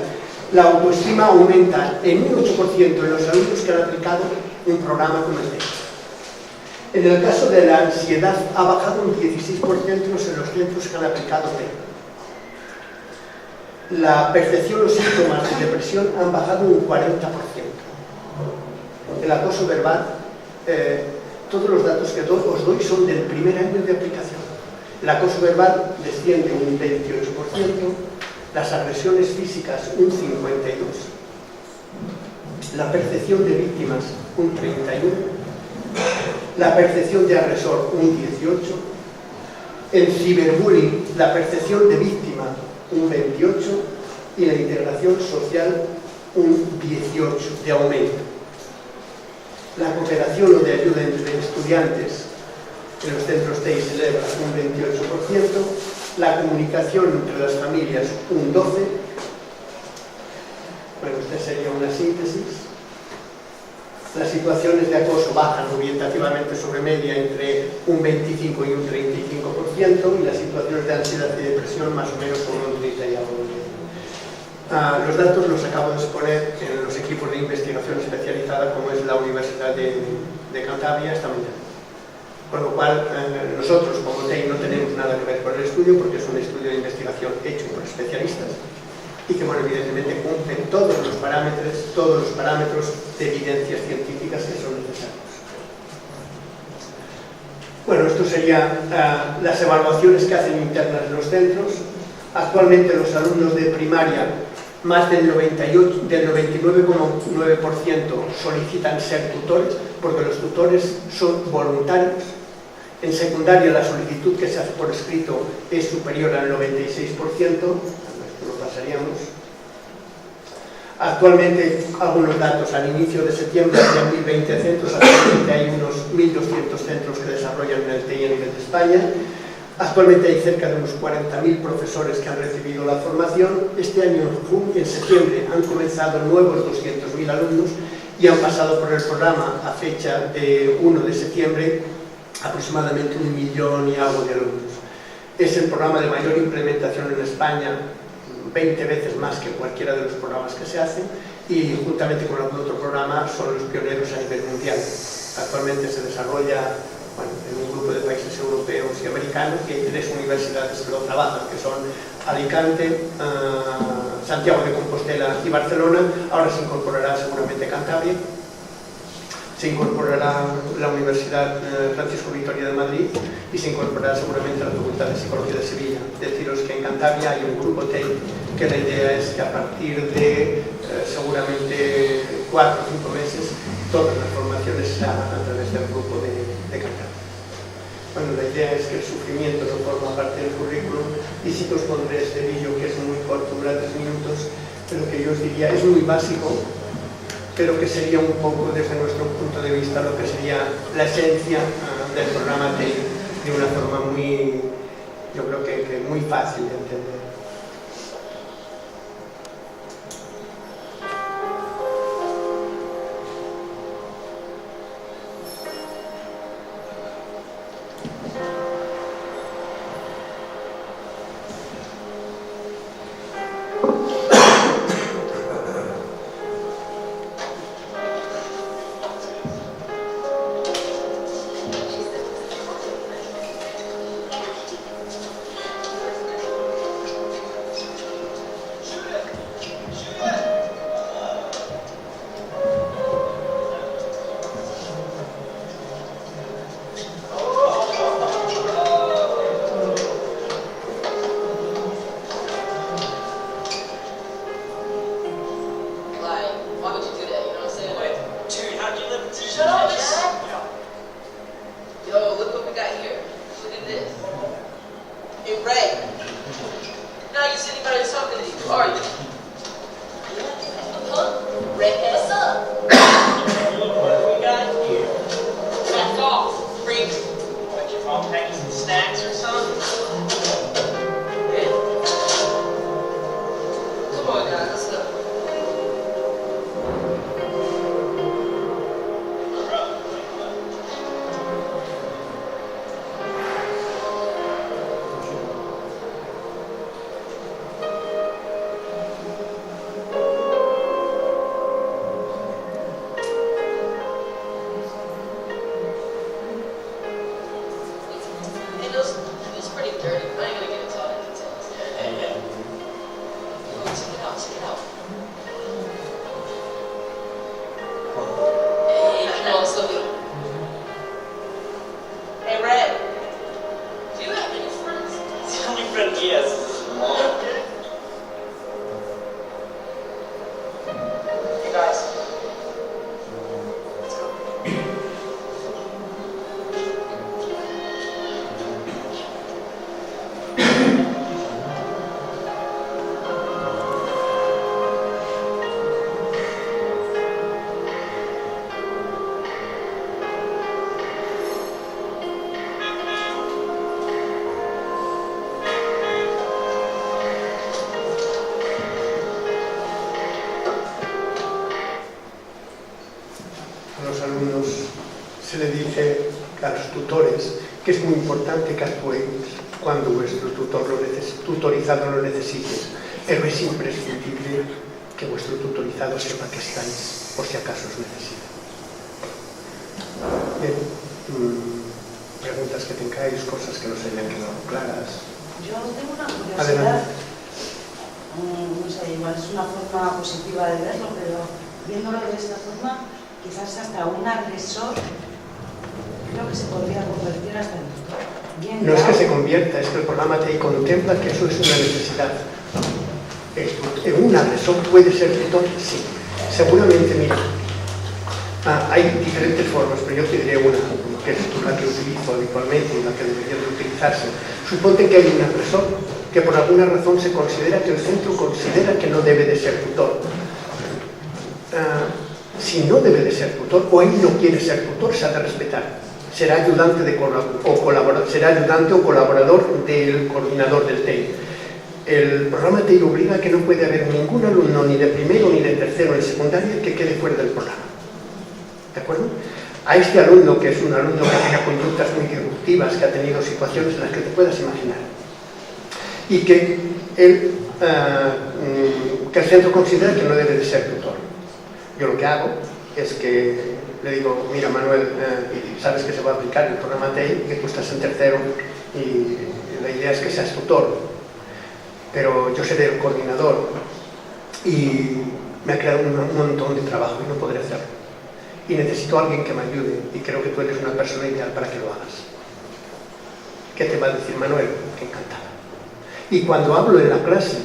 La autoestima aumenta en un 8% en los alumnos que han aplicado un programa como el TEI. En el caso de la ansiedad ha bajado un 16% en los centros que han aplicado TEI. la percepción, los síntomas de depresión han bajado un 40%. El acoso verbal, todos los datos que os doy son del primer año de aplicación. El acoso verbal desciende un 28%, las agresiones físicas un 52%, la percepción de víctimas un 31%, la percepción de agresor un 18%, el ciberbullying, la percepción de víctima un 28% y la integración social un 18% de aumento. La cooperación o de ayuda entre estudiantes en los centros TEI se eleva un 28%, la comunicación entre las familias un 12%. Bueno, esta sería una síntesis. Las situaciones de acoso bajan orientativamente sobre media entre un 25 y un 35%, y las situaciones de ansiedad y depresión más o menos son un 30 y algo. Los datos los acabo de exponer en los equipos de investigación especializada, como es la Universidad de Cantabria esta mañana. Con lo cual, nosotros como TEI no tenemos nada que ver con el estudio, porque es un estudio de investigación hecho por especialistas y que, bueno, evidentemente cumple todos los parámetros de evidencias científicas que son necesarios. Bueno, esto serían las evaluaciones que hacen internas en los centros. Actualmente los alumnos de primaria, más del 99,9% solicitan ser tutores, porque los tutores son voluntarios. En secundaria la solicitud que se hace por escrito es superior al 96%, esto lo pasaríamos. Actualmente, algunos datos, al inicio de septiembre había 1.020 centros, actualmente hay unos 1.200 centros que desarrollan el TEI a nivel de España. Actualmente hay cerca de unos 40.000 profesores que han recibido la formación. Este año, en septiembre, han comenzado nuevos 200.000 alumnos y han pasado por el programa a fecha de 1 de septiembre aproximadamente 1 millón y algo de alumnos. Es el programa de mayor implementación en España, 20 veces más que cualquiera de los programas que se hacen, y juntamente con algún otro programa son los pioneros a nivel mundial. Actualmente se desarrolla en un grupo de países europeos y americanos, y hay 3 universidades que lo trabajan, que son Alicante, Santiago de Compostela y Barcelona. Ahora se incorporará seguramente Cantabria, se incorporará la Universidad Francisco Vitoria de Madrid y se incorporará seguramente la Facultad de Psicología de Sevilla. Deciros que en Cantabria hay un grupo TEI que la idea es que a partir de seguramente 4 o 5 meses todas las formaciones se hagan a través del grupo de Cantabria. Bueno, la idea es que el sufrimiento no forma parte del currículum, y sí que os pondré este vídeo que es muy corto, dura 3 minutos, pero que yo os diría es muy básico, pero que sería un poco desde nuestro punto de vista lo que sería la esencia del programa TEI, de una forma muy, yo creo que muy fácil de entender. wants to help. Hey, Red. Do you have any friends? The only friend he has is his mom. Hey, guys. Let's go. A los alumnos se le dice, a los tutores, que es muy importante que actuéis cuando vuestro tutorizado lo necesite, pero es imprescindible que vuestro tutorizado sepa que estáis por si acaso os necesita. Bien, preguntas que tengáis, cosas que no se hayan quedado claras. Yo tengo una curiosidad. Adelante. No sé, igual es una forma positiva de verlo, pero viéndolo de esta forma, quizás hasta un agresor creo que se podría convertir hasta en tutor. Bien, No es que se convierta, es que el programa TEI contempla que eso es una necesidad. Un agresor puede ser tutor, sí. Seguramente, mira, hay diferentes formas, pero yo te diré una, que es la que utilizo habitualmente y la que debería de utilizarse. Suponte que hay un agresor que por alguna razón se considera que el centro considera que no debe de ser tutor. Si no debe de ser tutor o él no quiere ser tutor, se ha de respetar. Será ayudante o colaborador del coordinador del TEI. El programa TEI obliga a que no puede haber ningún alumno ni de primero, ni de tercero, ni de secundaria que quede fuera del programa. ¿De acuerdo? A este alumno, que es un alumno que tenga conductas muy disruptivas, que ha tenido situaciones en las que te puedas imaginar, y que el centro considera que no debe de ser tutor. Yo lo que hago es que le digo, mira Manuel, sabes que se va a aplicar el programa TEI, que tú estás en tercero y la idea es que seas tutor, pero yo seré el coordinador y me ha creado un montón de trabajo y no podré hacerlo. Y necesito a alguien que me ayude y creo que tú eres una persona ideal para que lo hagas. ¿Qué te va a decir Manuel? Que encantada. Y cuando hablo en la clase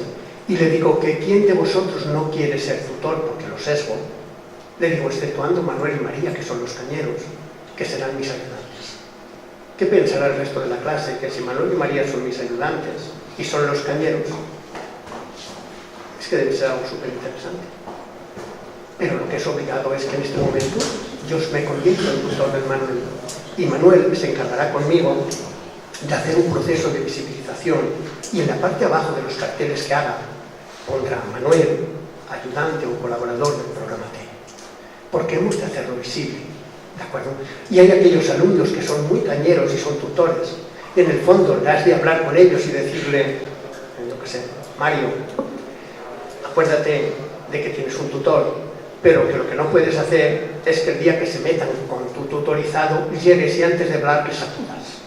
y le digo que quién de vosotros no quiere ser tutor porque lo sesgo, le digo, exceptuando Manuel y María, que son los cañeros, que serán mis ayudantes. ¿Qué pensará el resto de la clase? Que si Manuel y María son mis ayudantes y son los cañeros, es que debe ser algo súper interesante. Pero lo que es obligado es que en este momento yo me convierto en tutor del Manuel y Manuel se encargará conmigo de hacer un proceso de visibilización y en la parte abajo de los carteles que haga pondrá Manuel, ayudante o colaborador del programa TEI, porque hemos de hacerlo visible, ¿de acuerdo? Y hay aquellos alumnos que son muy cañeros y son tutores. En el fondo, le has de hablar con ellos y decirle, yo qué sé, Mario, acuérdate de que tienes un tutor, pero que lo que no puedes hacer es que el día que se metan con tu tutorizado llegues y antes de hablar les sacudas.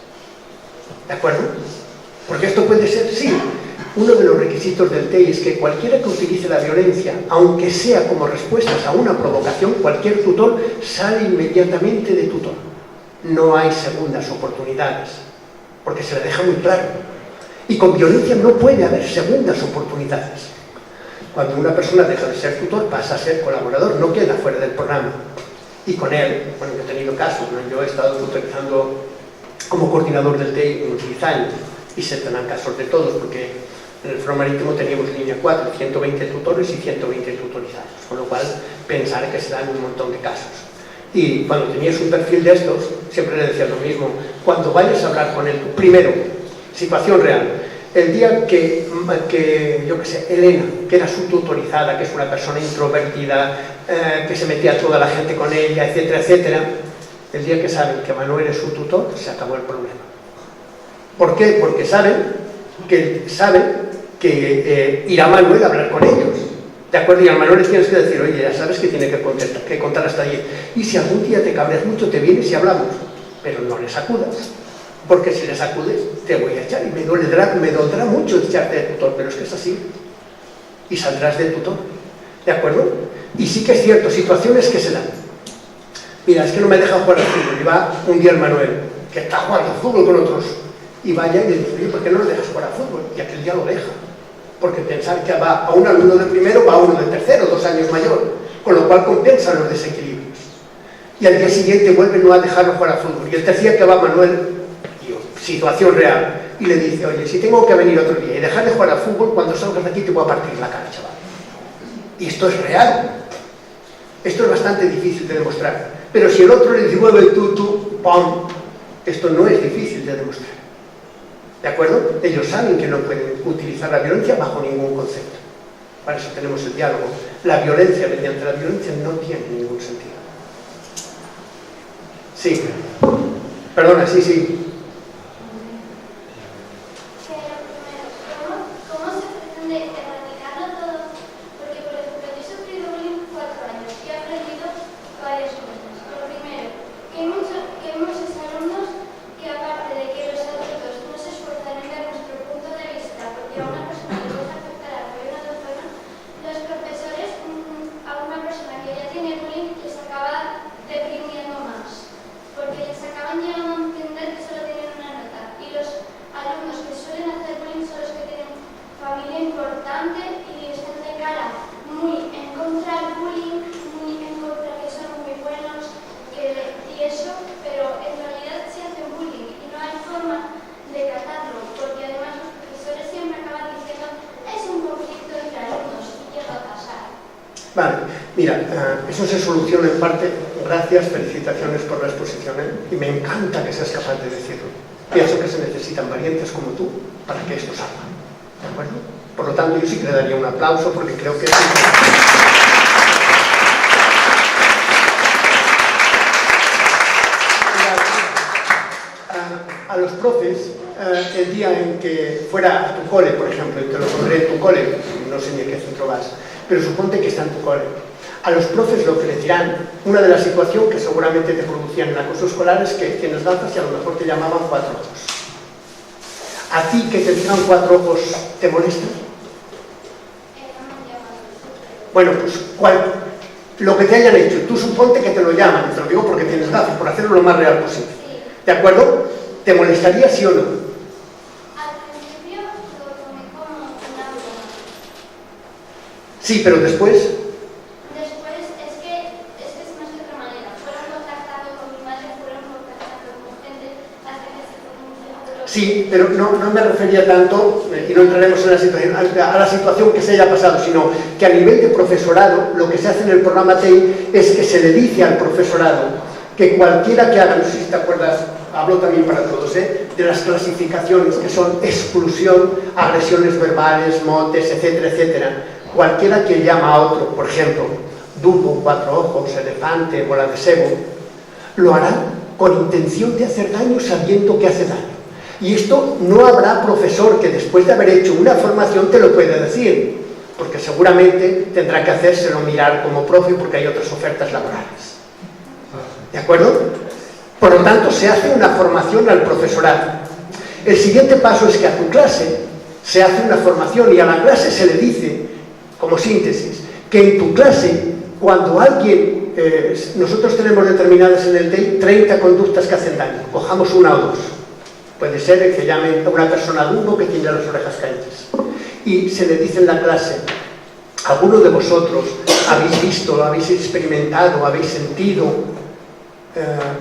¿De acuerdo? Porque esto puede ser, sí, uno de los requisitos del TEI es que cualquiera que utilice la violencia, aunque sea como respuestas a una provocación, cualquier tutor sale inmediatamente de tutor. No hay segundas oportunidades, porque se le deja muy claro. Y con violencia no puede haber segundas oportunidades. Cuando una persona deja de ser tutor, pasa a ser colaborador, no queda fuera del programa. Y con él, bueno, yo he tenido casos, ¿no? Yo he estado tutorizando como coordinador del TEI unos 10 años, y se tendrán casos de todos, porque en el Foro Marítimo teníamos línea 4, 120 tutores y 120 tutorizados, con lo cual pensar que se dan un montón de casos. Y cuando tenías un perfil de estos, siempre le decía lo mismo, cuando vayas a hablar con él, primero, situación real, el día que yo qué sé, Elena, que era su tutorizada, que es una persona introvertida, que se metía a toda la gente con ella, etcétera, etcétera, el día que saben que Manuel es su tutor, se acabó el problema. ¿Por qué? Porque saben que irá Manuel a hablar con ellos. ¿De acuerdo? Y a Manuel les tienes que decir, oye, ya sabes que tiene que contar hasta 10. Y si algún día te cabreas mucho, te vienes y hablamos. Pero no le sacudas. Porque si le sacudes, te voy a echar y me dolerá mucho echarte de tutor, pero es que es así. y saldrás del tutor, ¿de acuerdo? Y sí que es cierto, situaciones que se dan. Mira, es que no me dejan jugar al fútbol, y va un día el Manuel, que está jugando al fútbol con otros, y vaya y le dice, oye, ¿por qué no lo dejas jugar al fútbol? Y aquel día lo deja, porque pensar que va a un alumno de primero, va a uno de tercero, 2 años mayor, con lo cual compensan los desequilibrios. Y al día siguiente vuelve no a dejarlo jugar al fútbol. Y el tercer día que va Manuel, situación real, y le dice, oye, si tengo que venir otro día y dejar de jugar al fútbol, cuando salgas de aquí te voy a partir la cara, chaval. Y esto es real. Esto es bastante difícil de demostrar. Pero si el otro le dice, vuelve tú, ¡pum! Esto no es difícil de demostrar. ¿De acuerdo? Ellos saben que no pueden utilizar la violencia bajo ningún concepto. Para eso tenemos el diálogo. La violencia mediante la violencia no tiene ningún sentido. Sí. Perdona, sí. ¿Cómo se pretende erradicarlo todo? Porque, por ejemplo, yo he sufrido bullying 4 años y he aprendido varias cosas. Lo primero, que hay muchos alumnos que, aparte de que los adultos no se esfuerzan en ver nuestro punto de vista, porque a una persona le puede afectar a una persona, los profesores a una persona que ya tiene bullying les acaba deprimiendo más, porque les acaban llegando a entender que solo tienen una nota, y los alumnos que suelen hacer bullying son los que tienen familia importante y están de cara muy en contra del bullying, muy en contra que son muy buenos y eso, pero en realidad se hacen bullying y no hay forma de tratarlo, porque además los profesores siempre acaban diciendo es un conflicto entre alumnos y llega a pasar. Vale, mira, eso se soluciona en parte, gracias, felicitaciones por la exposición, y me encanta que seas capaz de decirlo. Pienso que se necesitan valientes como tú para que esto salga, ¿de acuerdo? Por lo tanto, yo sí que le daría un aplauso porque creo que es a los profes, el día en que fuera a tu cole, por ejemplo, y te lo pondré en tu cole, no sé ni a qué centro vas, pero suponte que está en tu cole. A los profes lo que les dirán, una de las situaciones que seguramente te producían en acoso escolar es que tienes danzas y a lo mejor te llamaban 4 ojos. ¿A ti que te digan 4 ojos te molesta? Bueno, pues lo que te hayan hecho, tú suponte que te lo llaman, te lo digo porque tienes gafas, por hacerlo lo más real posible. ¿De acuerdo? ¿Te molestaría sí o no? Al principio lo tomé como una broma. Sí, pero después... Después es que es más de otra manera. Fueron contactando con mi madre, fueron contactando con gente hasta que se pronunciaron. Sí, pero no me refería tanto, y no entraremos en la situación, a la situación que se haya pasado, sino que a nivel de profesorado, lo que se hace en el programa TEI es que se le dice al profesorado que cualquiera que haga, no sé si te acuerdas, hablo también para todos, de las clasificaciones que son exclusión, agresiones verbales, motes, etcétera, etcétera. Cualquiera que llama a otro, por ejemplo, dulbo, 4 ojos, elefante, bola de sebo, lo hará con intención de hacer daño sabiendo que hace daño. Y esto no habrá profesor que después de haber hecho una formación te lo pueda decir, porque seguramente tendrá que hacérselo mirar como profe porque hay otras ofertas laborales. ¿De acuerdo? Por lo tanto, se hace una formación al profesorado. El siguiente paso es que a tu clase se hace una formación y a la clase se le dice, como síntesis, que en tu clase, cuando alguien, nosotros tenemos determinadas en el TEI 30 conductas que hacen daño, cojamos 1 o 2. Puede ser que llamen a una persona dumbo que tiene las orejas caídas. Y se le dice en la clase, ¿alguno de vosotros habéis visto, habéis experimentado, habéis sentido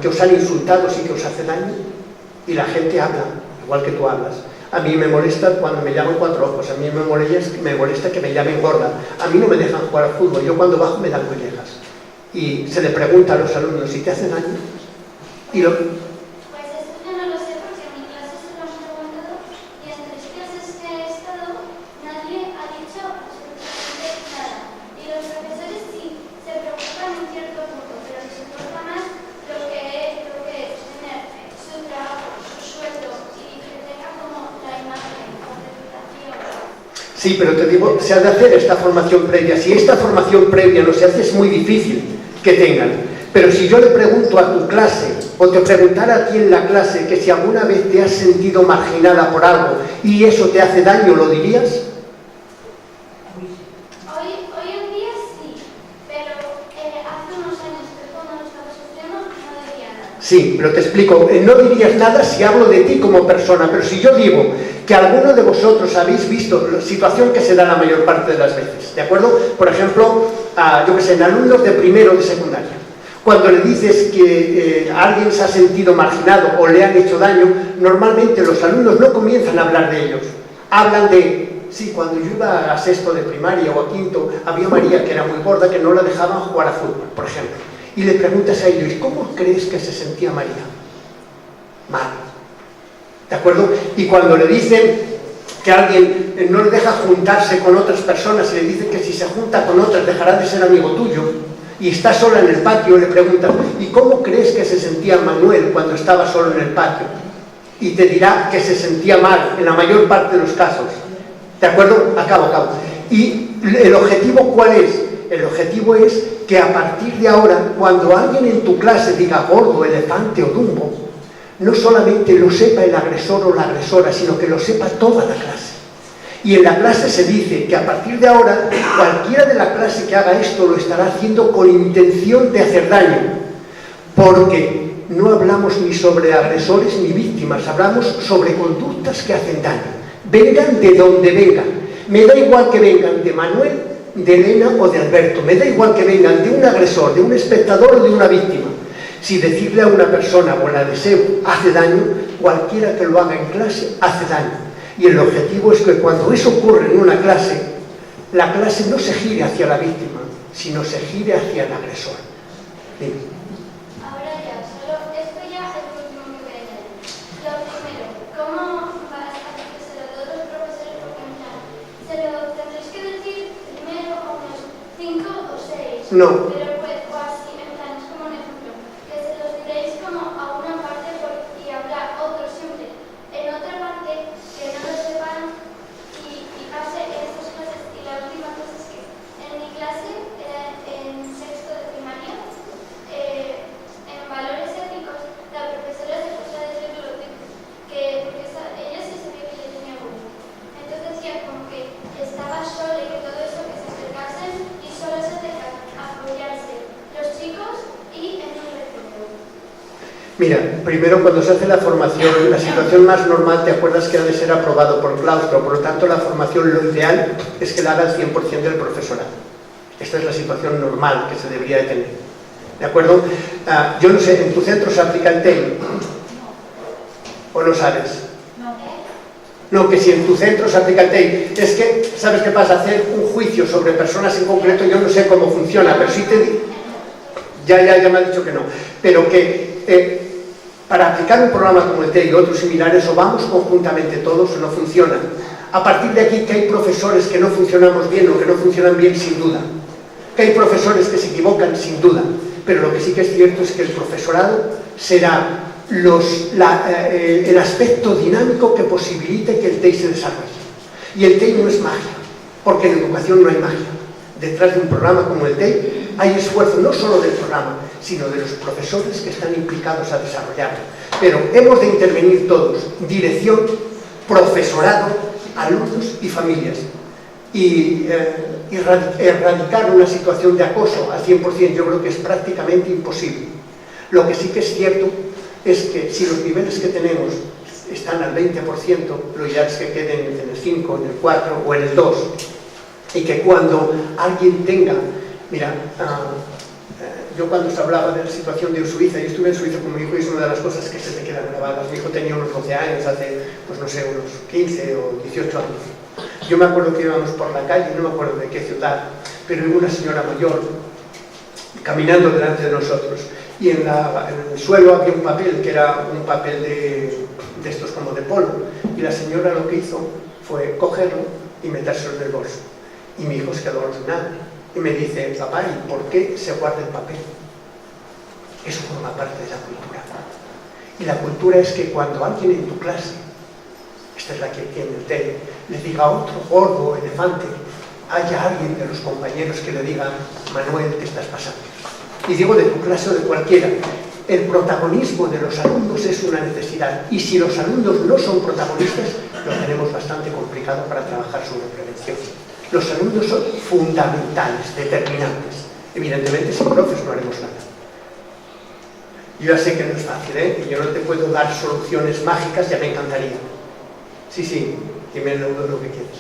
que os han insultado y que os hace daño? Y la gente habla, igual que tú hablas. A mí me molesta cuando me llaman 4 ojos, a mí me molesta que me llamen gorda, a mí no me dejan jugar al fútbol, yo cuando bajo me dan collejas. Y se le pregunta a los alumnos, ¿y te hace daño? Y Pues eso yo no lo sé porque en mi clase se lo han preguntado y en 3 clases que he estado nadie ha dicho absolutamente nada. Y los profesores sí se preocupan en cierto punto, pero les importa más lo que es tener su trabajo, su sueldo y que tenga como la imagen, la reputación. sí, pero te digo, se ha de hacer esta formación previa. Si esta formación previa no se hace, es muy difícil que tengan. Pero si yo le pregunto a tu clase, o te preguntara a ti en la clase, que si alguna vez te has sentido marginada por algo y eso te hace daño, ¿lo dirías? Hoy en día sí, pero hace unos años que cuando lo estaba sufriendo no diría nada. Sí, pero te explico, no dirías nada si hablo de ti como persona, pero si yo digo que alguno de vosotros habéis visto la situación que se da la mayor parte de las veces, ¿de acuerdo? Por ejemplo, yo que sé, en alumnos de primero de secundaria, cuando le dices que alguien se ha sentido marginado o le han hecho daño, normalmente los alumnos no comienzan a hablar de ellos, hablan de, sí, cuando yo iba a sexto de primaria o a quinto, había María que era muy gorda, que no la dejaban jugar a fútbol, por ejemplo, y le preguntas a ellos, ¿cómo crees que se sentía María? Mal, ¿de acuerdo? Y cuando le dicen que alguien no le deja juntarse con otras personas y le dicen que si se junta con otras dejará de ser amigo tuyo, y está sola en el patio, le preguntas, ¿y cómo crees que se sentía Manuel cuando estaba solo en el patio? Y te dirá que se sentía mal, en la mayor parte de los casos. ¿De acuerdo? Acabo. ¿Y el objetivo cuál es? El objetivo es que a partir de ahora, cuando alguien en tu clase diga gordo, elefante o Dumbo, no solamente lo sepa el agresor o la agresora, sino que lo sepa toda la clase. Y en la clase se dice que a partir de ahora, cualquiera de la clase que haga esto lo estará haciendo con intención de hacer daño, porque no hablamos ni sobre agresores ni víctimas, hablamos sobre conductas que hacen daño. Vengan de donde vengan. Me da igual que vengan de Manuel, de Elena o de Alberto. Me da igual que vengan de un agresor, de un espectador o de una víctima. Si decirle a una persona o la deseo hace daño, cualquiera que lo haga en clase hace daño. Y el objetivo es que cuando eso ocurre en una clase, la clase no se gire hacia la víctima, sino se gire hacia el agresor. Dime. Ahora ya, solo esto ya es lo último que voy a añadir. Lo primero, ¿cómo vas a decírselo a todos los profesores? Porque en plan, se lo tendréis que decir primero a unos 5 o 6. No. Pero pues, o así, en plan, es como un ejemplo. Que se los diréis como a una parte y habrá otro siempre en otra parte que no lo sepan y pase en estas clases. Y la última cosa es que en mi clase, en sexto de primaria, en valores éticos, la profesora se puso a decir lo que porque ella sí sabía que yo tenía bullying. Entonces decía como que estaba sola y que todo eso, que se acercasen y solo se acercan a apoyarse los chicos y en un recreo. Mira, primero cuando se hace la formación, la situación más normal, te acuerdas que ha de ser aprobado por claustro, por lo tanto la formación lo ideal es que la haga el 100% del profesorado. Esta es la situación normal que se debería de tener. ¿De acuerdo? Yo no sé, ¿en tu centro se aplica el TEI? ¿O no sabes? No, que si en tu centro se aplica el TEI. Es que, ¿sabes qué pasa? Hacer un juicio sobre personas en concreto, yo no sé cómo funciona, pero sí te digo... Ya me ha dicho que no. Pero que para aplicar un programa como el TEI y otros similares, o vamos conjuntamente todos o no funcionan. A partir de aquí, que hay profesores que no funcionamos bien o que no funcionan bien, sin duda. Que hay profesores que se equivocan, sin duda. Pero lo que sí que es cierto es que el profesorado será el aspecto dinámico que posibilite que el TEI se desarrolle. Y el TEI no es magia, porque en educación no hay magia. Detrás de un programa como el TEI hay esfuerzo no solo del programa, sino de los profesores que están implicados a desarrollarlo. Pero hemos de intervenir todos, dirección, profesorado, alumnos y familias. Y erradicar una situación de acoso al 100% yo creo que es prácticamente imposible. Lo que sí que es cierto es que si los niveles que tenemos están al 20%, lo ideal es que queden en el 5, en el 4 o en el 2. Y que cuando alguien tenga... Mira, yo cuando os hablaba de la situación de Suiza, yo estuve en Suiza con mi hijo y es una de las cosas que se te quedan grabadas. Mi hijo tenía unos 12 años, hace, pues no sé, unos 15 o 18 años. Yo me acuerdo que íbamos por la calle, no me acuerdo de qué ciudad, pero hubo una señora mayor caminando delante de nosotros y en el suelo había un papel que era un papel de estos como de polvo, y la señora lo que hizo fue cogerlo y metérselo en el bolso, y mi hijo se quedó alucinado y me dice: papá, ¿y por qué se guarda el papel? Eso forma parte de la cultura, y la cultura es que cuando alguien en tu clase, esta es la que tiene el TEI, le diga a otro gordo o elefante, haya alguien de los compañeros que le diga: Manuel, ¿qué estás pasando? Y digo de tu clase o de cualquiera, el protagonismo de los alumnos es una necesidad, y si los alumnos no son protagonistas, lo tenemos bastante complicado para trabajar sobre prevención. Los alumnos son fundamentales, determinantes. Evidentemente, sin profes no haremos nada. Yo ya sé que no es fácil, y yo no te puedo dar soluciones mágicas, ya me encantaría. Sí, dime lo que quieres.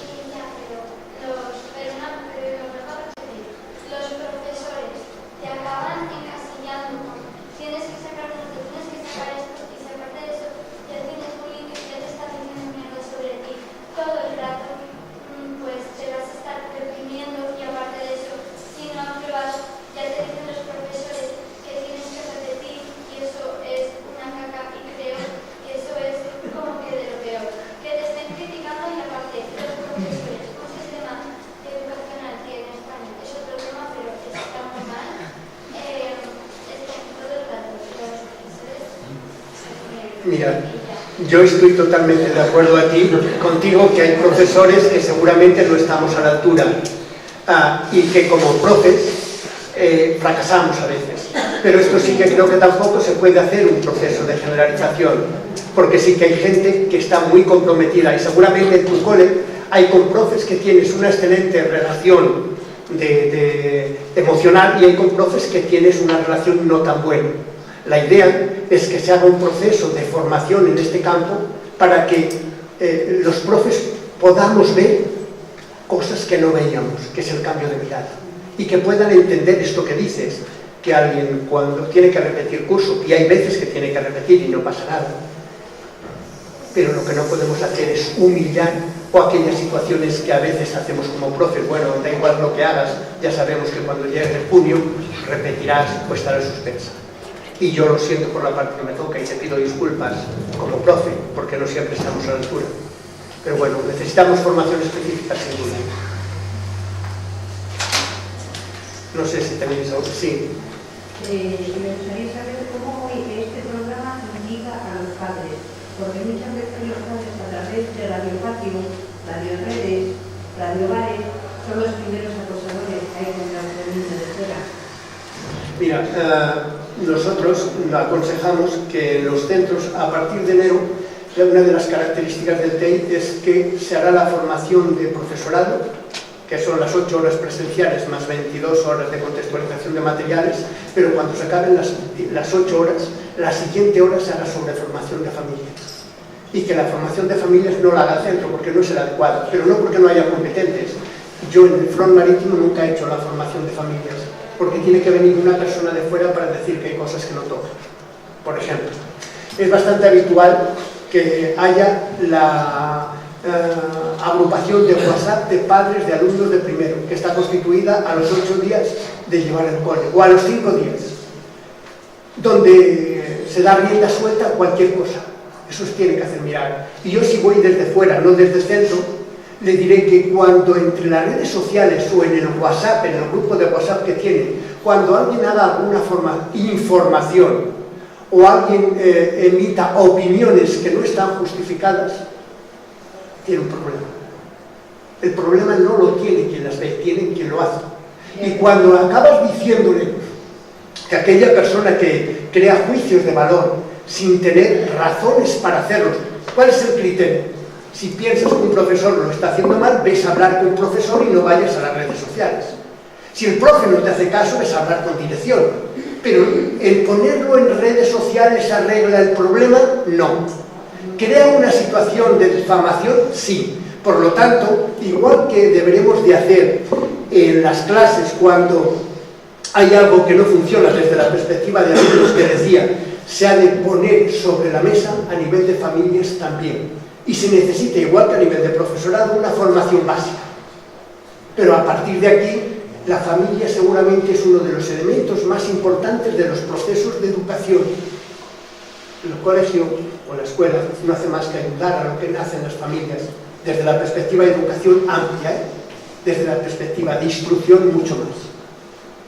Los profesores te acaban encasillando. Tienes que sacar esto, tienes que sacar esto, y si aparte de eso ya tienes bullying, ya te están diciendo mierda sobre ti todo el rato, pues te vas a estar deprimiendo, y aparte de eso, si no apruebas, ya te dicen los profesores que tienes que repetir, y eso es una caca, y creo que eso es como que de lo peor. Que te estén criticando, y aparte los profesores, un sistema educacional que en España es otro tema, pero está muy mal, todo el rato los profesores Mira, yo estoy totalmente de acuerdo contigo que hay profesores que seguramente no estamos a la altura y que como profes fracasamos a veces. Pero esto sí que creo que tampoco se puede hacer un proceso de generalización, porque sí que hay gente que está muy comprometida y seguramente en tu cole hay con profes que tienes una excelente relación emocional y hay con profes que tienes una relación no tan buena. La idea es que se haga un proceso de formación en este campo para que los profes podamos ver cosas que no veíamos, que es el cambio de mirada, y que puedan entender esto que dices, que alguien cuando tiene que repetir curso, y hay veces que tiene que repetir y no pasa nada, pero lo que no podemos hacer es humillar o aquellas situaciones que a veces hacemos como profes. Bueno, da igual lo que hagas, ya sabemos que cuando llegue el junio repetirás o estarás suspensa. Y yo lo siento por la parte que me toca y te pido disculpas como profe, porque no siempre estamos a la altura. Pero bueno, necesitamos formación específica sin duda. No sé si tenéis algo. Sí. Me gustaría saber cómo este programa indica a los padres, porque muchas veces los padres a través de Radio Patio, Radio Redes, Radio Bares, son los primeros acosadores que hay contra los niños de fuera. Mira, nosotros aconsejamos que en los centros, a partir de enero, una de las características del TEI es que se hará la formación de profesorado, que son las 8 horas presenciales más 22 horas de contextualización de materiales, pero cuando se acaben las 8 horas, la siguiente hora se hará sobre formación de familias. Y que la formación de familias no la haga el centro, porque no es el adecuado, pero no porque no haya competentes. Yo en el Front Marítimo nunca he hecho la formación de familias, porque tiene que venir una persona de fuera para decir que hay cosas que no tocan. Por ejemplo, es bastante habitual que haya la agrupación de WhatsApp de padres de alumnos de primero, que está constituida a los 8 días de llevar el cole, o a los 5 días, donde se da rienda suelta a cualquier cosa. Eso se tiene que hacer mirar. Y yo, si voy desde fuera, no desde el centro, le diré que cuando entre las redes sociales o en el WhatsApp, en el grupo de WhatsApp que tienen, cuando alguien haga alguna información o alguien emita opiniones que no están justificadas, tiene un problema. El problema no lo tiene quien las ve, tiene quien lo hace. Y cuando acabas diciéndole que aquella persona que crea juicios de valor sin tener razones para hacerlos, ¿cuál es el criterio? Si piensas que un profesor lo está haciendo mal, ves a hablar con un profesor y no vayas a las redes sociales. Si el profe no te hace caso, ves a hablar con dirección. Pero el ponerlo en redes sociales arregla el problema, no. ¿Crea una situación de difamación? Sí. Por lo tanto, igual que deberemos de hacer en las clases cuando hay algo que no funciona desde la perspectiva de alumnos que decía, se ha de poner sobre la mesa a nivel de familias también. Y se necesita, igual que a nivel de profesorado, una formación básica. Pero a partir de aquí, la familia seguramente es uno de los elementos más importantes de los procesos de educación. El colegio o la escuela no hace más que ayudar a lo que nacen las familias, desde la perspectiva de educación amplia, desde la perspectiva de instrucción mucho más.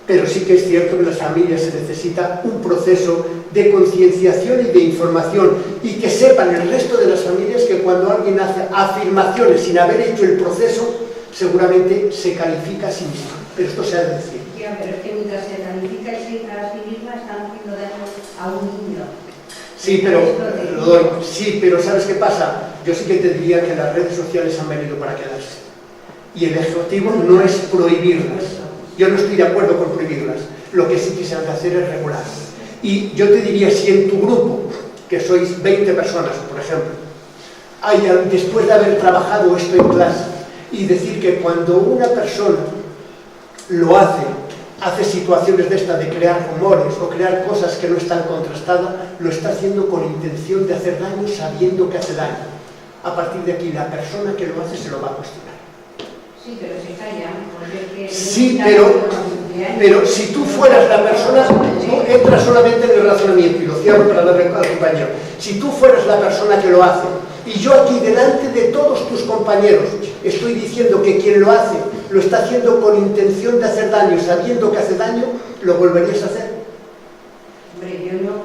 Pero sí que es cierto que en las familias se necesita un proceso de concienciación y de información, y que sepan el resto de las familias que cuando alguien hace afirmaciones sin haber hecho el proceso, seguramente se califica a sí misma. Pero esto se ha de decir. Ya, pero es que mientras se califica a sí misma, están haciendo daño a un niño. Sí, pero lo doy. Sí, pero ¿sabes qué pasa? Yo sí que te diría que las redes sociales han venido para quedarse. y el objetivo no es prohibirlas. Yo no estoy de acuerdo con prohibirlas. Lo que sí que se ha de hacer es regular. Y yo te diría, si en tu grupo, que sois 20 personas, por ejemplo, después de haber trabajado esto en clase, y decir que cuando una persona lo hace situaciones de esta, de crear rumores o crear cosas que no están contrastadas, lo está haciendo con intención de hacer daño, sabiendo que hace daño. A partir de aquí, la persona que lo hace se lo va a cuestionar. Sí, pero se calla. Sí, pero si tú fueras la persona, entra solamente en el razonamiento, y lo cierro para darle al compañero. Si tú fueras la persona que lo hace, y yo aquí delante de todos tus compañeros estoy diciendo que quien lo hace lo está haciendo con intención de hacer daño, sabiendo que hace daño, ¿lo volverías a hacer? Hombre, yo no,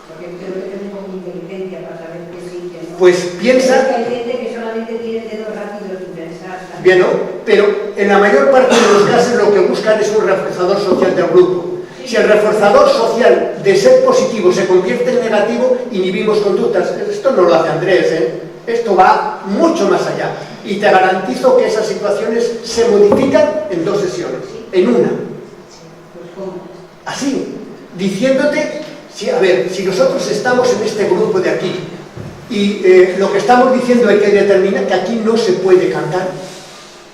porque creo que tengo poca inteligencia para saber qué sí y qué no. Pues piensa... Hay gente que solamente tiene dedos rápidos sin pensar. Bien, ¿no? Pero en la mayor parte de los casos lo que buscan es un reforzador social del grupo. Si el reforzador social de ser positivo se convierte en negativo, inhibimos conductas. Esto no lo hace Andrés, ¿eh? Esto va mucho más allá. Y te garantizo que esas situaciones se modifican en 2 sesiones, en una. Así, diciéndote, a ver, si nosotros estamos en este grupo de aquí, y lo que estamos diciendo hay que determinar que aquí no se puede cantar,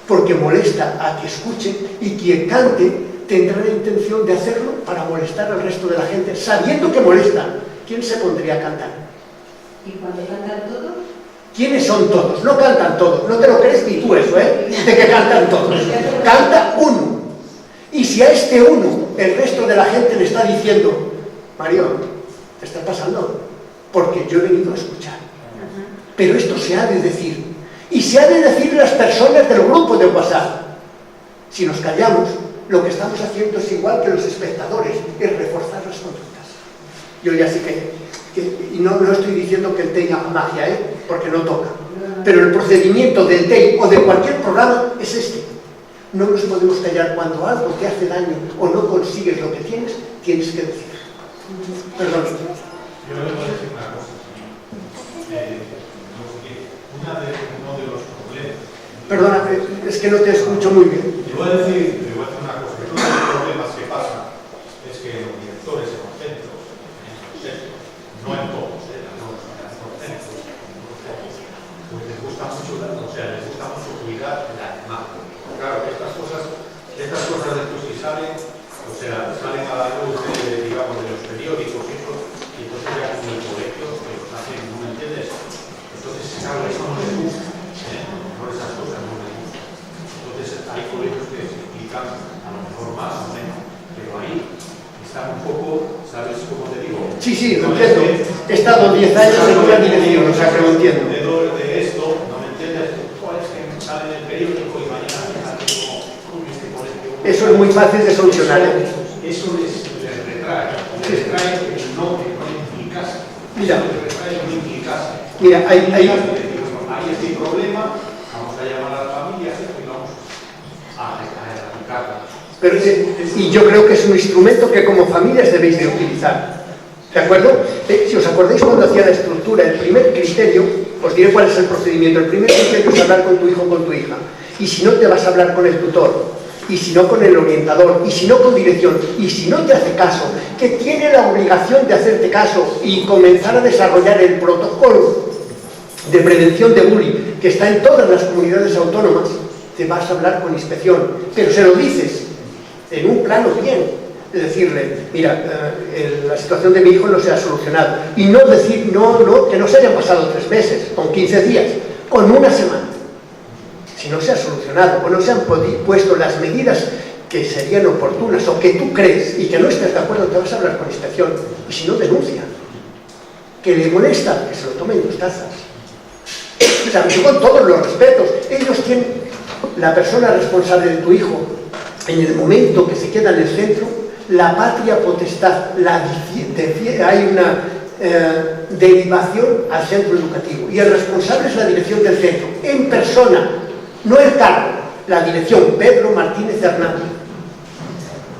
porque molesta a que escuche, y quien cante tendrá la intención de hacerlo para molestar al resto de la gente, sabiendo que molesta. ¿Quién se pondría a cantar? ¿Y cuando cantan todos? ¿Quiénes son todos? No cantan todos. No te lo crees ni tú eso, ¿eh? De que cantan todos. Canta uno. Y si a este uno el resto de la gente le está diciendo, Mario, te está pasando, porque yo he venido a escuchar. Pero esto se ha de decir. Y se ha de decir las personas del grupo de WhatsApp. Si nos callamos, lo que estamos haciendo es igual que los espectadores, es reforzar las conductas. Yo ya sé y no estoy diciendo que el TEI haga magia, porque no toca. Pero el procedimiento del TEI o de cualquier programa es este. No nos podemos callar cuando algo te hace daño o no consigues lo que tienes que decir. Perdón. Yo le voy a decir una cosa. Uno de los problemas... Perdona, es que no te escucho muy bien. Le voy a decir una cosa. Uno de los problemas que pasa es que los directores en los centros, no en todos, en los centros, pues les gusta mucho cuidar la imagen. Claro, estas cosas después que salen a la luz de los periódicos y entonces ya como el colegio que los hacen, ¿no me entiendes? Entonces, claro, eso no les gusta, no esas cosas no les gustan. Entonces hay colegios que se explican a lo mejor más o menos, pero ahí están un poco, ¿sabes cómo te digo? Sí, lo entiendo. He estado 10 años en una dirección, o sea que lo entiendo. De esto, ¿no me entiendes? ¿Cuál es que sale en el periódico y mañana como este colegio? Eso es muy fácil de solucionar. Eso les retrae el no implicase. Mira, Les retrae el no implicase. Mira, hay este problema, vamos a llamar a la familia y vamos a erradicarlo. Pero, y yo creo que es un instrumento que como familias debéis de utilizar. ¿De acuerdo? Si os acordáis cuando hacía la estructura, el primer criterio, os diré cuál es el procedimiento. El primer criterio es hablar con tu hijo o con tu hija. Y si no, te vas a hablar con el tutor. Y si no, con el orientador. Y si no, con dirección. Y si no te hace caso, que tiene la obligación de hacerte caso y comenzar a desarrollar el protocolo de prevención de bullying que está en todas las comunidades autónomas, te vas a hablar con inspección. Pero se lo dices en un plano bien. Es decirle, mira, la situación de mi hijo no se ha solucionado. Y no decir, que no se hayan pasado 3 meses, con 15 días, con una semana. Si no se ha solucionado o no se han puesto las medidas que serían oportunas o que tú crees y que no estés de acuerdo, te vas a hablar con inspección. Y si no, denuncia. Que le molesta, que se lo tomen 2 tazas. O sea, con todos los respetos. Ellos tienen, la persona responsable de tu hijo, en el momento que se queda en el centro, la patria potestad, hay una derivación al centro educativo y el responsable es la dirección del centro, en persona, no el cargo, la dirección, Pedro Martínez Hernández.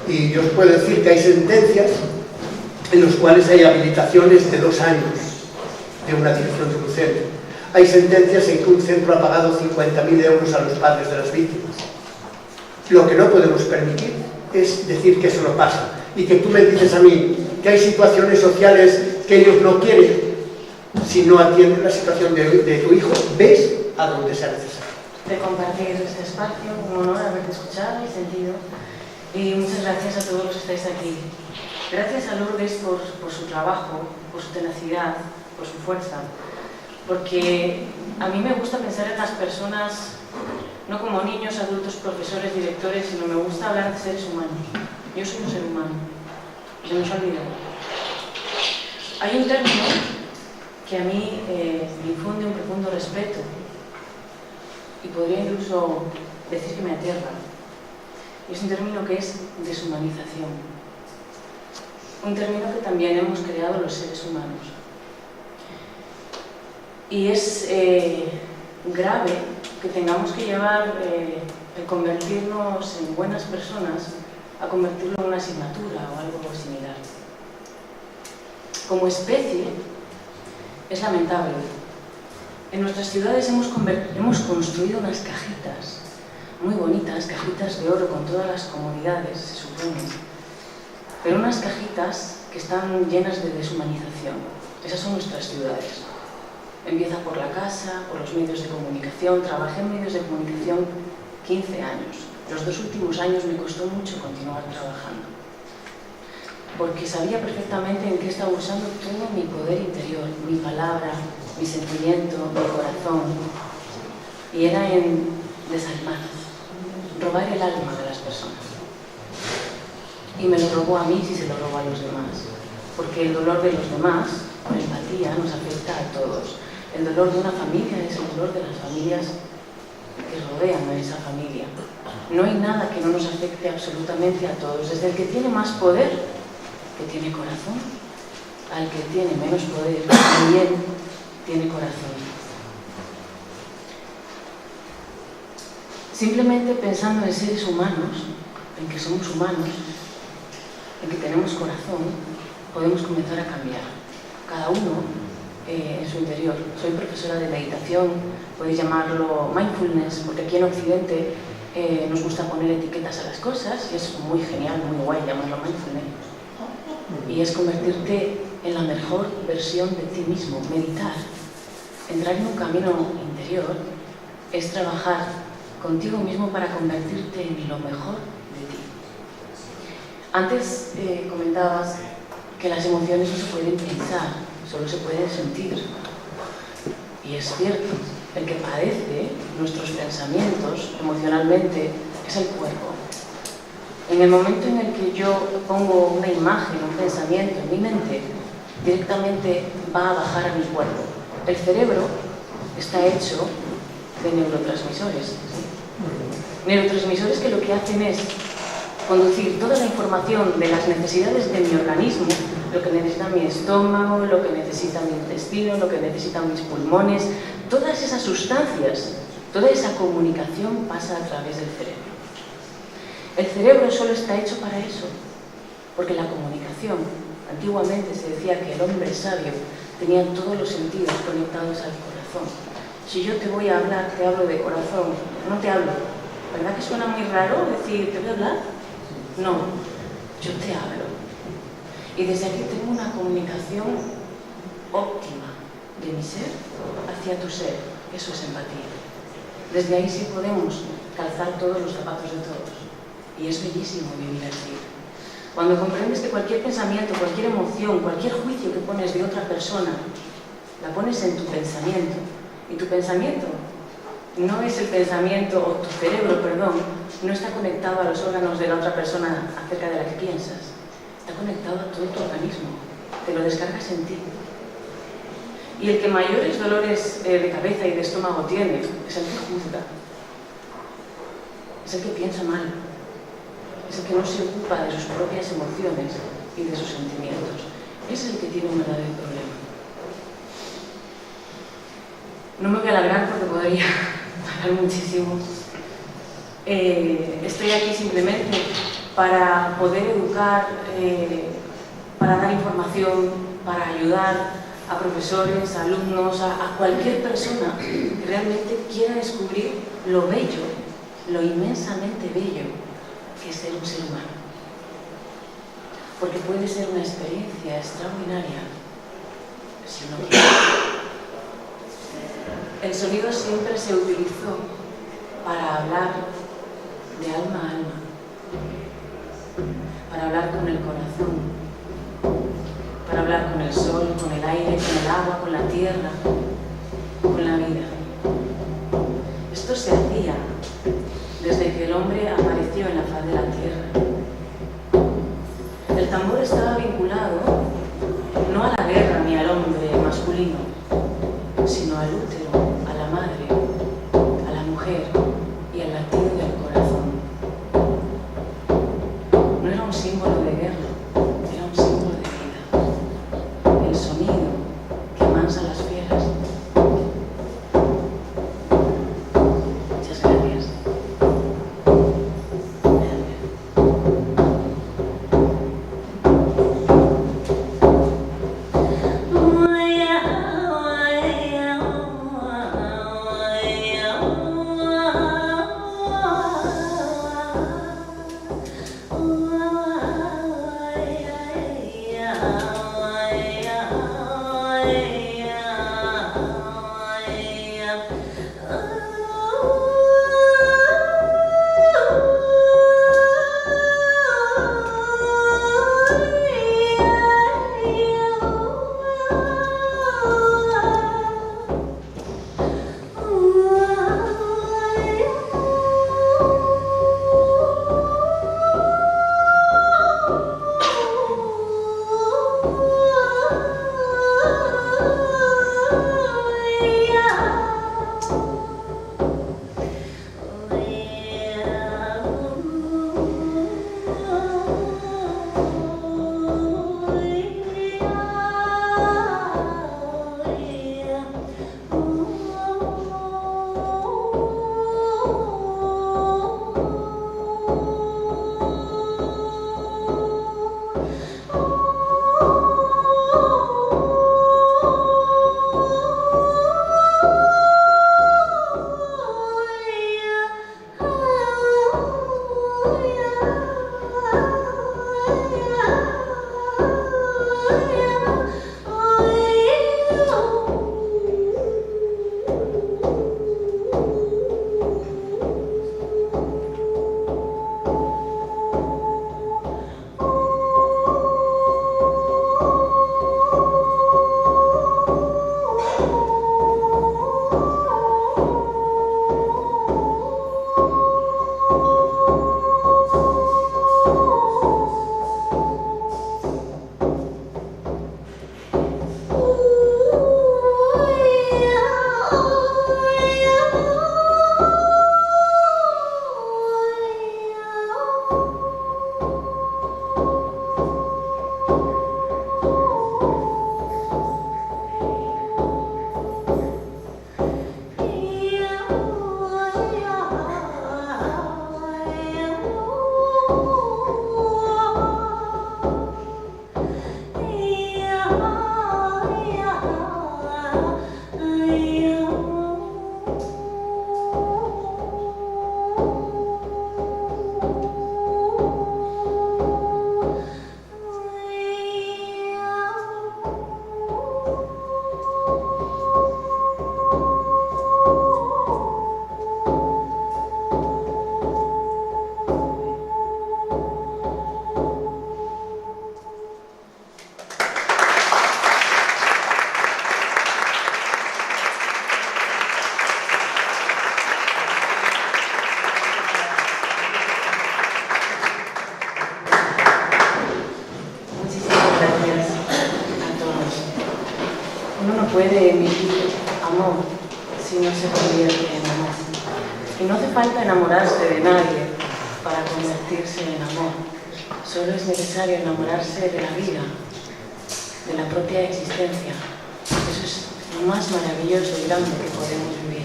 Y yo os puedo decir que hay sentencias en las cuales hay habilitaciones de 2 años de una dirección de un centro. hay sentencias en que un centro ha pagado 50.000 euros a los padres de las víctimas. Lo que no podemos permitir es decir que eso no pasa. Y que tú me dices a mí que hay situaciones sociales que ellos no quieren. Si no atienden la situación de tu hijo, ves a donde sea necesario. De compartir ese espacio, un honor haberte escuchado y sentido. Y muchas gracias a todos los que estáis aquí. Gracias a Lourdes por su trabajo, por su tenacidad, por su fuerza. Porque a mí me gusta pensar en las personas no como niños, adultos, profesores, directores, sino me gusta hablar de seres humanos. Yo soy un ser humano. Se nos ha olvidado. Hay un término que a mí me infunde un profundo respeto y podría incluso decir que me aterra. Y es un término que es deshumanización. Un término que también hemos creado los seres humanos. Y es grave que tengamos que llevar el convertirnos en buenas personas a convertirlo en una asignatura o algo similar. Como especie, es lamentable. En nuestras ciudades hemos construido unas cajitas muy bonitas, cajitas de oro con todas las comodidades, se supone, pero unas cajitas que están llenas de deshumanización. Esas son nuestras ciudades. Empieza por la casa, por los medios de comunicación. Trabajé en medios de comunicación 15 años. Los 2 últimos años me costó mucho continuar trabajando, porque sabía perfectamente en qué estaba usando todo mi poder interior, mi palabra, mi sentimiento, mi corazón, y era en desalmar, robar el alma de las personas. Y me lo robó a mí si se lo robó a los demás, porque el dolor de los demás, con empatía, nos afecta a todos. El dolor de una familia es el dolor de las familias que rodean a esa familia. No hay nada que no nos afecte absolutamente a todos, desde el que tiene más poder, que tiene corazón, al que tiene menos poder, también tiene corazón. Simplemente pensando en seres humanos, en que somos humanos, en que tenemos corazón, podemos comenzar a cambiar. Cada uno en su interior. Soy profesora de meditación, podéis llamarlo mindfulness, porque aquí en Occidente nos gusta poner etiquetas a las cosas y es muy genial, muy guay llamarlo mindfulness. Y es convertirte en la mejor versión de ti mismo, meditar. Entrar en un camino interior es trabajar contigo mismo para convertirte en lo mejor de ti. Antes comentabas que las emociones no se pueden pensar, solo se pueden sentir. Y es cierto, el que padece nuestros pensamientos emocionalmente es el cuerpo. En el momento en el que yo pongo una imagen, un pensamiento en mi mente, directamente va a bajar a mi cuerpo. El cerebro está hecho de neurotransmisores. ¿Sí? Neurotransmisores que lo que hacen es conducir toda la información de las necesidades de mi organismo, lo que necesita mi estómago, lo que necesita mi intestino, lo que necesitan mis pulmones, todas esas sustancias, toda esa comunicación pasa a través del cerebro. El cerebro solo está hecho para eso, porque la comunicación, antiguamente se decía que el hombre sabio tenía todos los sentidos conectados al corazón. Si yo te voy a hablar, te hablo de corazón, no te hablo. ¿Verdad que suena muy raro decir, ¿te voy a hablar? No, yo te hablo. Y desde aquí tengo una comunicación óptima de mi ser hacia tu ser. Eso es empatía. Desde ahí sí podemos calzar todos los zapatos de todos. Y es bellísimo vivir así. Cuando comprendes que cualquier pensamiento, cualquier emoción, cualquier juicio que pones de otra persona, la pones en tu pensamiento. Y tu pensamiento no es el pensamiento, o tu cerebro, perdón, no está conectado a los órganos de la otra persona acerca de la que piensas. Está conectado a todo tu organismo. Te lo descargas en ti. Y el que mayores dolores de cabeza y de estómago tiene es el que juzga. Es el que piensa mal. Es el que no se ocupa de sus propias emociones y de sus sentimientos. Es el que tiene un verdadero problema. No me voy a alargar porque podría hablar muchísimo. Estoy aquí simplemente para poder educar, para dar información, para ayudar, a profesores, a alumnos, a cualquier persona que realmente quiera descubrir lo bello, lo inmensamente bello que es ser un ser humano. Porque puede ser una experiencia extraordinaria si uno quiere. El sonido siempre se utilizó para hablar de alma a alma, para hablar con el corazón, para hablar con el sol, con el aire, con el agua, con la tierra, con la vida. Esto se hacía desde que el hombre apareció en la faz de la tierra. El tambor estaba vinculado no a la guerra ni al hombre masculino, sino al útero, a la madre, a la mujer y al latido del corazón. No era un símbolo de guerra, era un símbolo de vida. El sonido que amansa las fieras. Muchas gracias. puede emitir amor si no se convierte en amor. Y no hace falta enamorarse de nadie para convertirse en amor. Solo es necesario enamorarse de la vida, de la propia existencia. Eso es lo más maravilloso y grande que podemos vivir.